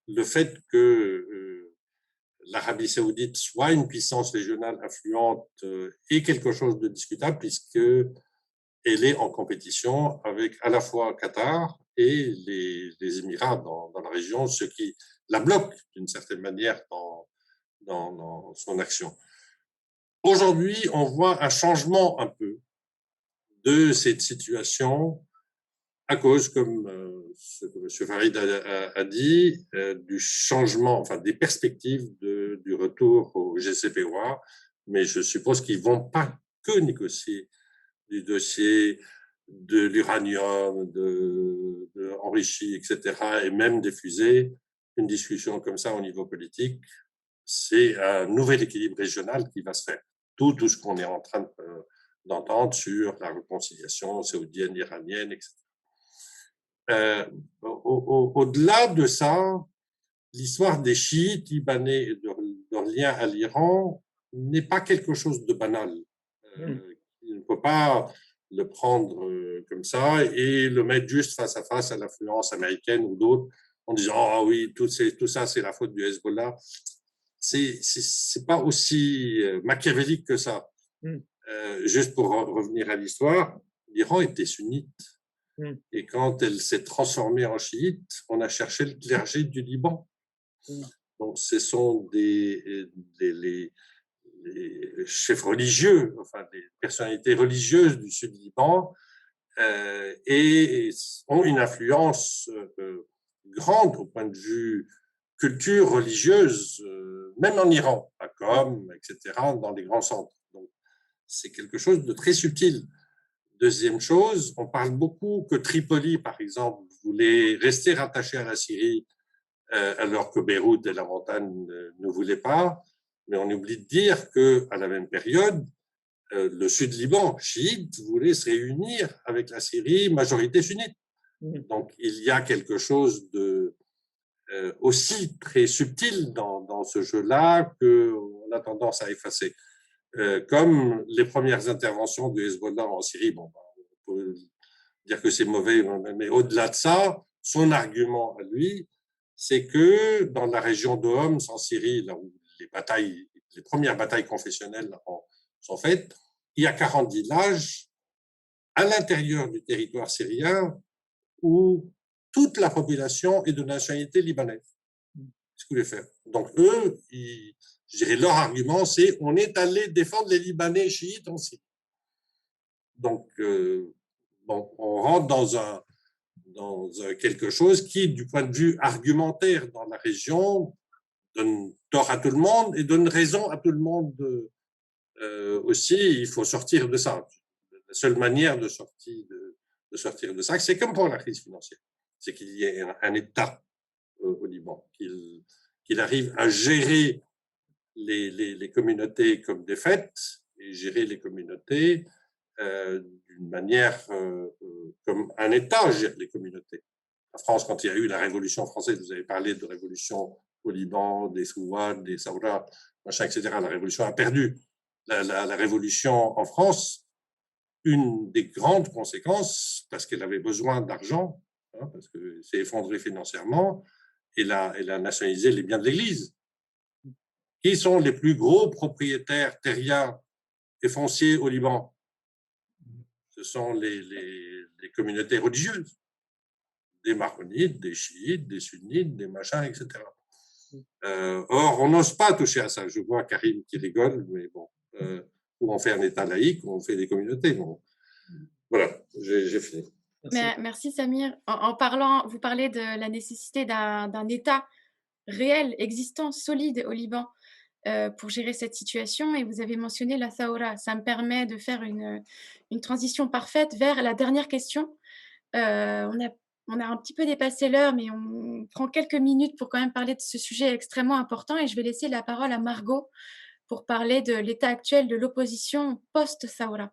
le fait que l'Arabie saoudite soit une puissance régionale influente est quelque chose de discutable puisqu'elle est en compétition avec à la fois Qatar et les Émirats dans la région, ce qui la bloque d'une certaine manière dans son action. Aujourd'hui, on voit un changement un peu de cette situation à cause, comme ce que M. Farid a dit, du changement, enfin des perspectives du retour au JCPOA, mais je suppose qu'ils ne vont pas que négocier du dossier de l'uranium, de enrichi, etc., et même des fusées. Une discussion comme ça au niveau politique, c'est un nouvel équilibre régional qui va se faire. Tout ce qu'on est en train d'entendre sur la réconciliation saoudienne, iranienne, etc. Au-delà de ça, l'histoire des chiites libanais et de leur lien à l'Iran n'est pas quelque chose de banal. Il ne faut pas le prendre comme ça et le mettre juste face à face à l'influence américaine ou d'autres en disant « Ah oui, tout ça, c'est la faute du Hezbollah ». C'est pas aussi machiavélique que ça. Juste pour revenir à l'histoire, l'Iran était sunnite. Et quand elle s'est transformée en chiite, on a cherché le clergé du Liban. Donc, ce sont les chefs religieux, enfin des personnalités religieuses du sud du Liban, et ont une influence grande au point de vue culture religieuse, même en Iran, à Qom, etc., dans les grands centres. Donc, c'est quelque chose de très subtil. Deuxième chose, on parle beaucoup que Tripoli, par exemple, voulait rester rattaché à la Syrie, alors que Beyrouth et la montagne ne voulaient pas. Mais on oublie de dire qu'à la même période, le Sud-Liban, chiite, voulait se réunir avec la Syrie, majorité sunnite. Donc, il y a quelque chose de aussi très subtil dans ce jeu-là qu'on a tendance à effacer. Comme les premières interventions du Hezbollah en Syrie, bon, on peut dire que c'est mauvais, mais au-delà de ça, son argument à lui, c'est que dans la région de Homs, en Syrie, là où les premières batailles confessionnelles sont faites, il y a 40 villages à l'intérieur du territoire syrien où toute la population est de nationalité libanaise. Ce qu'ils voulaient faire. Donc eux, je dirais leur argument, c'est on est allé défendre les Libanais chiites en Syrie. Donc bon, on rentre dans quelque chose qui, du point de vue argumentaire dans la région, donne tort à tout le monde et donne raison à tout le monde aussi. Il faut sortir de ça. La seule manière de sortir de ça, c'est comme pour la crise financière, c'est qu'il y ait un État au Liban, qu'il arrive à gérer les communautés comme des fêtes et gérer les communautés d'une manière comme un État gère les communautés. La France, quand il y a eu la Révolution française, vous avez parlé de révolution au Liban, des Souad, des Saouras, machin, etc. La Révolution a perdu. La Révolution en France, une des grandes conséquences, parce qu'elle avait besoin d'argent, hein, parce que c'est effondré financièrement, elle a nationalisé les biens de l'Église. Qui sont les plus gros propriétaires terriens et fonciers au Liban? Ce sont les communautés religieuses, des maronites, des chiites, des sunnites, des machins, etc. Or, on n'ose pas toucher à ça. Je vois Karim qui rigole, mais bon, ou on fait un État laïque, ou on fait des communautés. Bon. Voilà, j'ai fini. Merci Samir. En parlant, vous parlez de la nécessité d'un État réel, existant, solide au Liban pour gérer cette situation, et vous avez mentionné la Thawra. Ça me permet de faire une transition parfaite vers la dernière question. On a un petit peu dépassé l'heure, mais on prend quelques minutes pour quand même parler de ce sujet extrêmement important, et je vais laisser la parole à Margot pour parler de l'état actuel de l'opposition post-Thawra.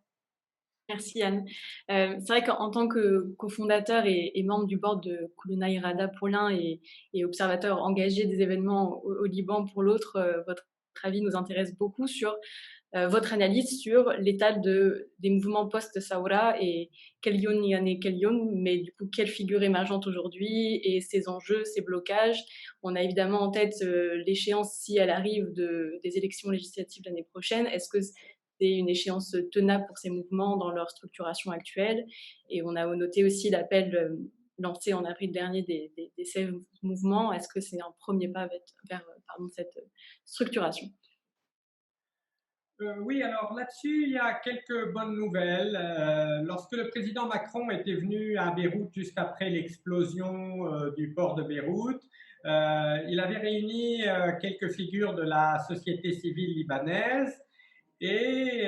Merci Anne. C'est vrai qu'en tant que cofondateur et membre du board de Kuluna Irada pour l'un et observateur engagé des événements au Liban pour l'autre, votre avis nous intéresse beaucoup sur votre analyse sur l'état des mouvements post-Saoura et quel yon, mais du coup quelle figure émergente aujourd'hui et ses enjeux, ses blocages. On a évidemment en tête l'échéance, si elle arrive, des élections législatives l'année prochaine. Est-ce que c'est une échéance tenable pour ces mouvements dans leur structuration actuelle? Et on a noté aussi l'appel lancé en avril dernier des 16 mouvements. Est-ce que c'est un premier pas vers cette structuration? Oui, alors là-dessus, il y a quelques bonnes nouvelles. Lorsque le président Macron était venu à Beyrouth juste après l'explosion du port de Beyrouth, il avait réuni quelques figures de la société civile libanaise et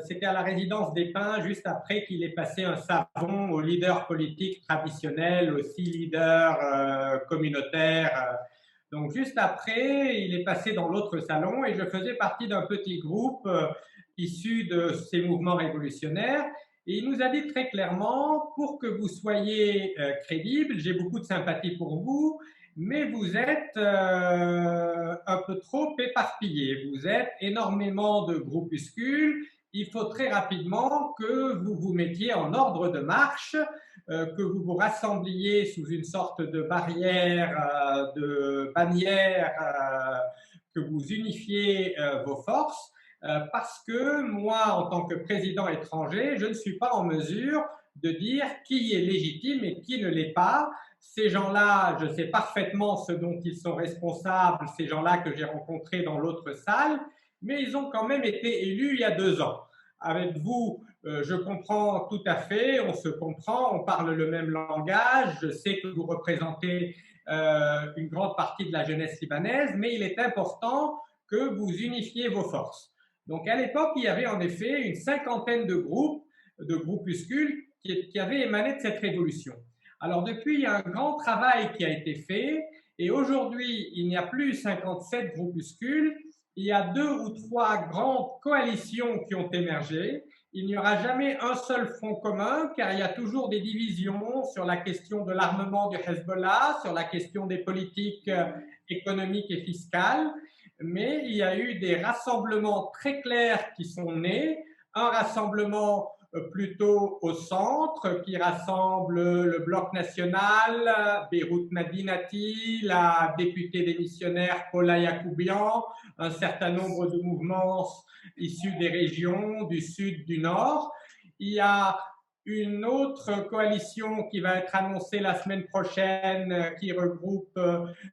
c'était à la résidence des Pins juste après qu'il ait passé un savon aux leaders politiques traditionnels, aussi leaders communautaires. Donc juste après, il est passé dans l'autre salon et je faisais partie d'un petit groupe issu de ces mouvements révolutionnaires. Et il nous a dit très clairement, pour que vous soyez crédible, j'ai beaucoup de sympathie pour vous, mais vous êtes un peu trop éparpillés. Vous êtes énormément de groupuscules. Il faut très rapidement que vous vous mettiez en ordre de marche, que vous vous rassembliez sous une sorte de barrière, de bannière, que vous unifiez vos forces, parce que moi, en tant que président étranger, je ne suis pas en mesure de dire qui est légitime et qui ne l'est pas. Ces gens-là, je sais parfaitement ce dont ils sont responsables, ces gens-là que j'ai rencontrés dans l'autre salle, mais ils ont quand même été élus il y a 2 ans. Avec vous, je comprends tout à fait, on se comprend, on parle le même langage, je sais que vous représentez une grande partie de la jeunesse libanaise, mais il est important que vous unifiez vos forces. Donc à l'époque, il y avait en effet une cinquantaine de groupuscules qui avaient émané de cette révolution. Alors depuis, il y a un grand travail qui a été fait et aujourd'hui, il n'y a plus 57 groupuscules, il y a 2 ou 3 grandes coalitions qui ont émergé. Il n'y aura jamais un seul front commun car il y a toujours des divisions sur la question de l'armement du Hezbollah, sur la question des politiques économiques et fiscales. Mais il y a eu des rassemblements très clairs qui sont nés. Un rassemblement plutôt au centre qui rassemble le Bloc national, Beyrouth Madinati, la députée démissionnaire Paula Yacoubian, un certain nombre de mouvements issus des régions du sud, du nord. Il y a une autre coalition qui va être annoncée la semaine prochaine qui regroupe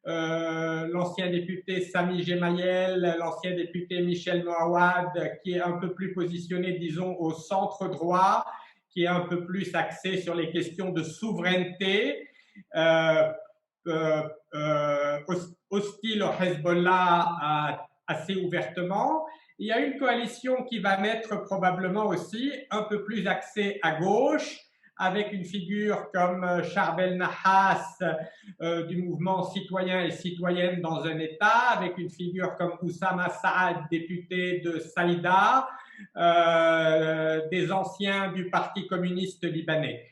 l'ancien député Sami Gemayel, l'ancien député Michel Moawad, qui est un peu plus positionné, disons, au centre droit, qui est un peu plus axé sur les questions de souveraineté, hostile au Hezbollah assez ouvertement. Il y a une coalition qui va naître probablement aussi un peu plus axée à gauche, avec une figure comme Charbel Nahas du mouvement citoyen et citoyenne dans un État, avec une figure comme Oussama Saad, député de Saïda, des anciens du Parti communiste libanais.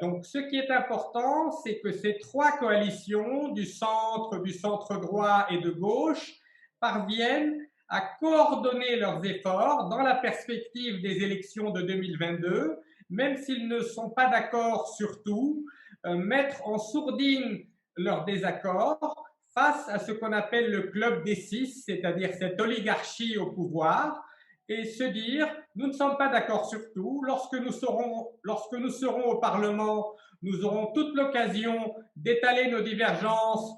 Donc ce qui est important, c'est que ces 3 coalitions du centre droit et de gauche parviennent à coordonner leurs efforts dans la perspective des élections de 2022, même s'ils ne sont pas d'accord sur tout, mettre en sourdine leurs désaccords face à ce qu'on appelle le club des 6, c'est-à-dire cette oligarchie au pouvoir, et se dire nous ne sommes pas d'accord sur tout. Lorsque nous serons au Parlement, nous aurons toute l'occasion d'étaler nos divergences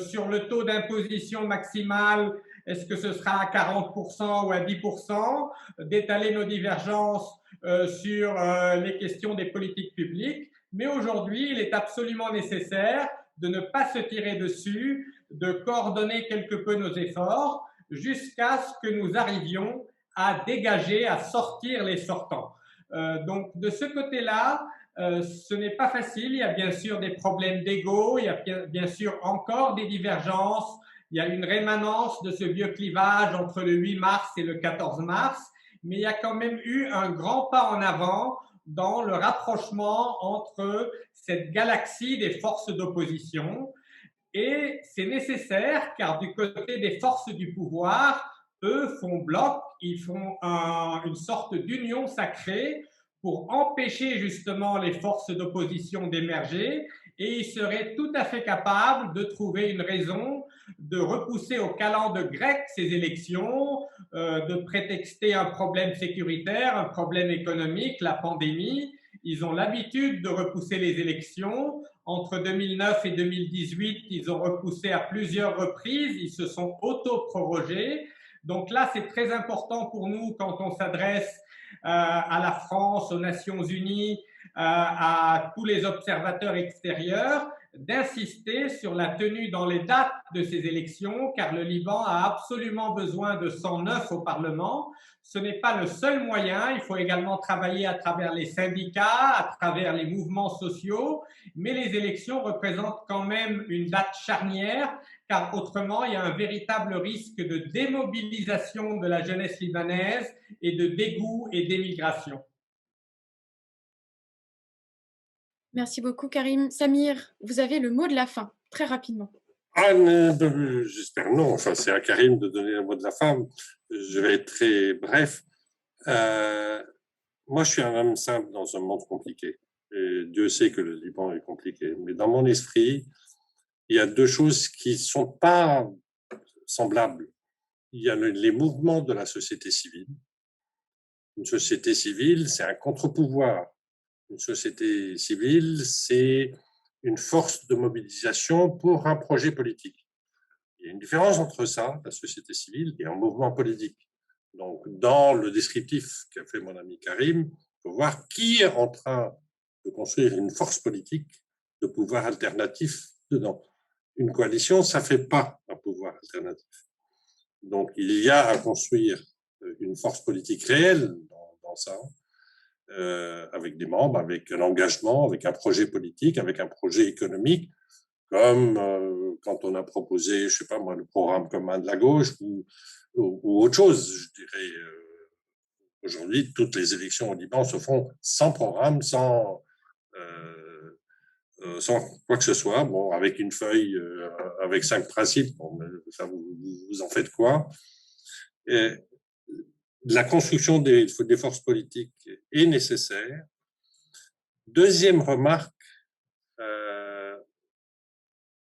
sur le taux d'imposition maximal. Est-ce que ce sera à 40% ou à 10%? D'étaler nos divergences sur les questions des politiques publiques. Mais aujourd'hui, il est absolument nécessaire de ne pas se tirer dessus, de coordonner quelque peu nos efforts jusqu'à ce que nous arrivions à dégager, à sortir les sortants. Donc, de ce côté-là, ce n'est pas facile. Il y a bien sûr des problèmes d'ego, il y a bien sûr encore des divergences. Il y a une rémanence de ce vieux clivage entre le 8 mars et le 14 mars, mais il y a quand même eu un grand pas en avant dans le rapprochement entre cette galaxie des forces d'opposition. Et c'est nécessaire car du côté des forces du pouvoir, eux font bloc, ils font une sorte d'union sacrée pour empêcher justement les forces d'opposition d'émerger, et ils seraient tout à fait capables de trouver une raison de repousser au calende grec ces élections, de prétexter un problème sécuritaire, un problème économique, la pandémie. Ils ont l'habitude de repousser les élections. Entre 2009 et 2018, ils ont repoussé à plusieurs reprises, ils se sont auto-prorogés. Donc là, c'est très important pour nous quand on s'adresse à la France, aux Nations Unies, à tous les observateurs extérieurs, d'insister sur la tenue dans les dates de ces élections, car le Liban a absolument besoin de 109 au Parlement. Ce n'est pas le seul moyen, il faut également travailler à travers les syndicats, à travers les mouvements sociaux, mais les élections représentent quand même une date charnière, car autrement, il y a un véritable risque de démobilisation de la jeunesse libanaise et de dégoût et d'émigration. Merci beaucoup, Karim. Samir, vous avez le mot de la fin, très rapidement. Ah, j'espère non. Enfin, c'est à Karim de donner le mot de la fin. Je vais être très bref. Moi, je suis un homme simple dans un monde compliqué. Et Dieu sait que le Liban est compliqué. Mais dans mon esprit, il y a deux choses qui ne sont pas semblables. Il y a les mouvements de la société civile. Une société civile, c'est un contre-pouvoir. Une société civile, c'est une force de mobilisation pour un projet politique. Il y a une différence entre ça, la société civile, et un mouvement politique. Donc, dans le descriptif qu'a fait mon ami Karim, il faut voir qui est en train de construire une force politique de pouvoir alternatif dedans. Une coalition, ça ne fait pas un pouvoir alternatif. Donc, il y a à construire une force politique réelle dans ça, avec des membres, avec un engagement, avec un projet politique, avec un projet économique, comme quand on a proposé, je ne sais pas moi, le programme commun de la gauche ou autre chose. Je dirais, aujourd'hui, toutes les élections au Liban se font sans programme, sans quoi que ce soit, bon, avec une feuille, avec 5 principes, bon, ça, vous en faites quoi? Et la construction des forces politiques est nécessaire. Deuxième remarque,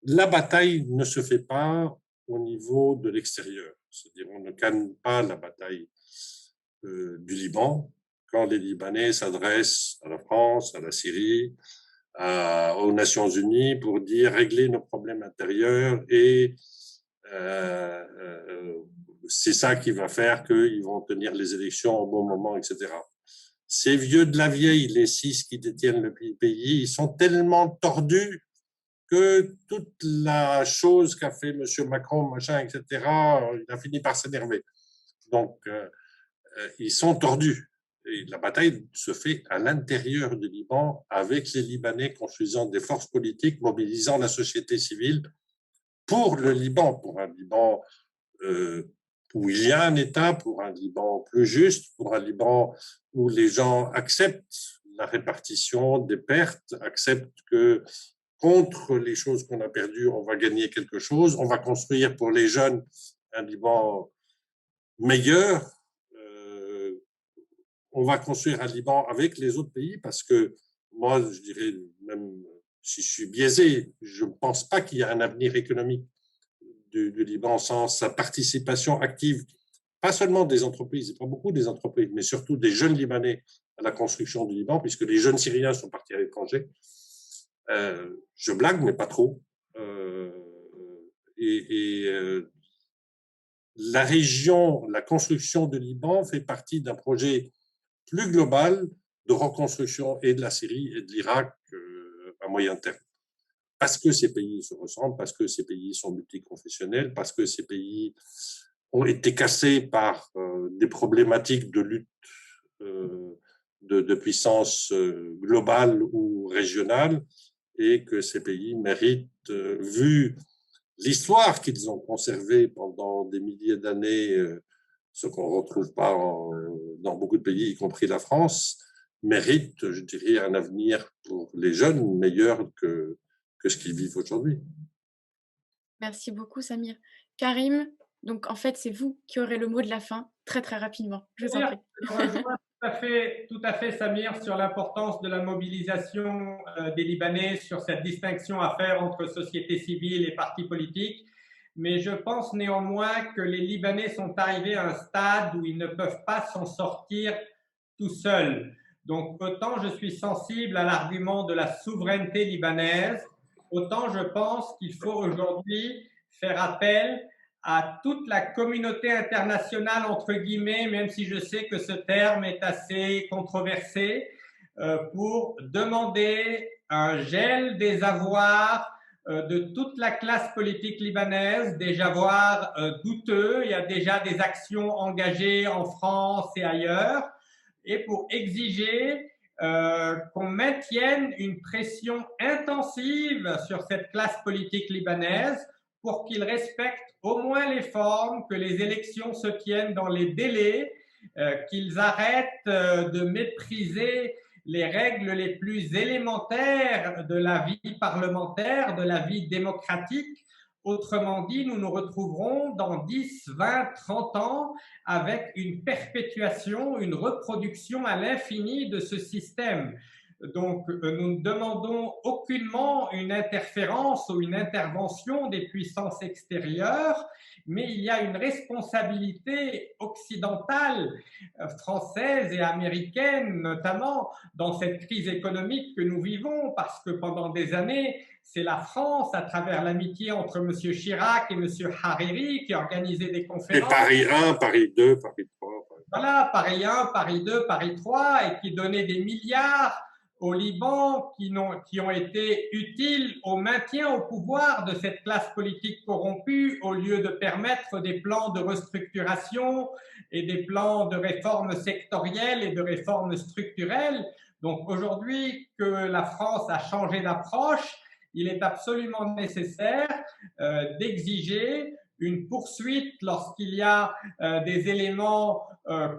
la bataille ne se fait pas au niveau de l'extérieur. C'est-à-dire, on ne gagne pas la bataille du Liban quand les Libanais s'adressent à la France, à la Syrie, aux Nations Unies pour dire régler nos problèmes intérieurs et c'est ça qui va faire qu'ils vont tenir les élections au bon moment, etc. Ces vieux de la vieille, les 6 qui détiennent le pays, ils sont tellement tordus que toute la chose qu'a fait M. Macron, machin, etc., il a fini par s'énerver. Donc, ils sont tordus. Et la bataille se fait à l'intérieur du Liban avec les Libanais construisant des forces politiques, mobilisant la société civile pour le Liban, pour un Liban où il y a un État, pour un Liban plus juste, pour un Liban où les gens acceptent la répartition des pertes, acceptent que contre les choses qu'on a perdues, on va gagner quelque chose, on va construire pour les jeunes un Liban meilleur, on va construire un Liban avec les autres pays parce que moi, je dirais, même si je suis biaisé, je ne pense pas qu'il y a un avenir économique du Liban sans sa participation active, pas seulement des entreprises, pas beaucoup des entreprises, mais surtout des jeunes Libanais à la construction du Liban, puisque les jeunes Syriens sont partis à l'étranger. Je blague, mais pas trop. La région, la construction du Liban fait partie d'un projet plus global de reconstruction et de la Syrie et de l'Irak à moyen terme. Parce que ces pays se ressemblent, parce que ces pays sont multiconfessionnels, parce que ces pays ont été cassés par des problématiques de lutte de puissance globale ou régionale, et que ces pays méritent, vu l'histoire qu'ils ont conservée pendant des milliers d'années, ce qu'on ne retrouve pas dans beaucoup de pays, y compris la France, méritent, je dirais, un avenir pour les jeunes meilleur que ce qu'ils vivent aujourd'hui. Merci beaucoup, Samir. Karim, donc en fait, c'est vous qui aurez le mot de la fin, très très rapidement. Je vous en prie. Je rejoins tout à fait, Samir, sur l'importance de la mobilisation des Libanais, sur cette distinction à faire entre société civile et partis politiques. Mais je pense néanmoins que les Libanais sont arrivés à un stade où ils ne peuvent pas s'en sortir tout seuls. Donc, autant je suis sensible à l'argument de la souveraineté libanaise, autant je pense qu'il faut aujourd'hui faire appel à toute la communauté internationale, entre guillemets, même si je sais que ce terme est assez controversé, pour demander un gel des avoirs de toute la classe politique libanaise, des avoirs douteux. Il y a déjà des actions engagées en France et ailleurs, et pour exiger qu'on maintienne une pression intensive sur cette classe politique libanaise pour qu'ils respectent au moins les formes, que les élections se tiennent dans les délais, qu'ils arrêtent de mépriser les règles les plus élémentaires de la vie parlementaire, de la vie démocratique. Autrement dit, nous nous retrouverons dans 10, 20, 30 ans avec une perpétuation, une reproduction à l'infini de ce système. Donc, nous ne demandons aucunement une interférence ou une intervention des puissances extérieures, mais il y a une responsabilité occidentale, française et américaine notamment, dans cette crise économique que nous vivons, parce que pendant des années, c'est la France, à travers l'amitié entre M. Chirac et M. Hariri, qui organisait des conférences. Et Paris 1, Paris 2, Paris 3. Voilà, Paris 1, Paris 2, Paris 3, et qui donnait des milliards au Liban qui ont été utiles au maintien au pouvoir de cette classe politique corrompue, au lieu de permettre des plans de restructuration et des plans de réformes sectorielles et de réformes structurelles. Donc aujourd'hui que la France a changé d'approche, il est absolument nécessaire d'exiger une poursuite lorsqu'il y a des éléments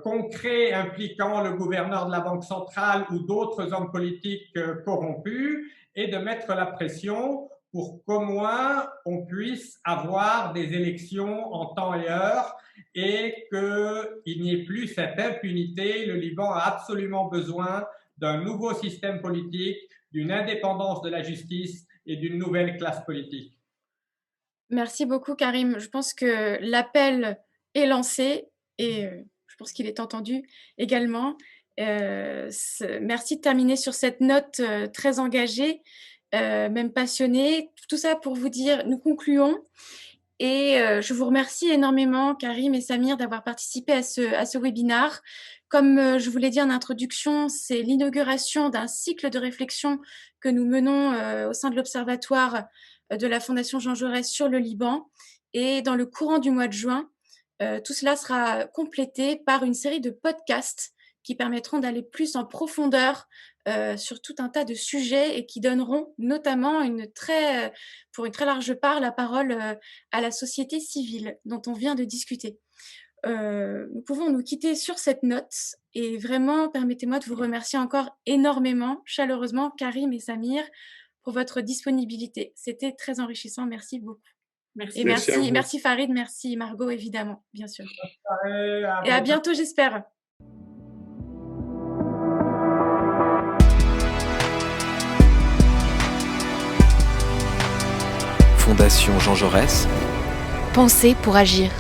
concrets impliquant le gouverneur de la Banque centrale ou d'autres hommes politiques corrompus, et de mettre la pression pour qu'au moins on puisse avoir des élections en temps et heure et qu'il n'y ait plus cette impunité. Le Liban a absolument besoin d'un nouveau système politique, d'une indépendance de la justice et d'une nouvelle classe politique. Merci beaucoup, Karim. Je pense que l'appel est lancé et je pense qu'il est entendu également. Merci de terminer sur cette note très engagée, même passionnée. Tout ça pour vous dire, nous concluons. Et je vous remercie énormément, Karim et Samir, d'avoir participé à ce webinaire. Comme je vous l'ai dit en introduction, c'est l'inauguration d'un cycle de réflexion que nous menons au sein de l'Observatoire de la Fondation Jean Jaurès sur le Liban. Et dans le courant du mois de juin, tout cela sera complété par une série de podcasts qui permettront d'aller plus en profondeur sur tout un tas de sujets et qui donneront notamment pour une très large part la parole à la société civile dont on vient de discuter. Nous pouvons nous quitter sur cette note et vraiment permettez-moi de vous remercier encore énormément, chaleureusement, Karim et Samir, pour votre disponibilité. C'était très enrichissant, merci beaucoup. Merci. Et merci Farid, merci Margot, évidemment, bien sûr. Et à bientôt, j'espère. Fondation Jean Jaurès. Penser pour agir.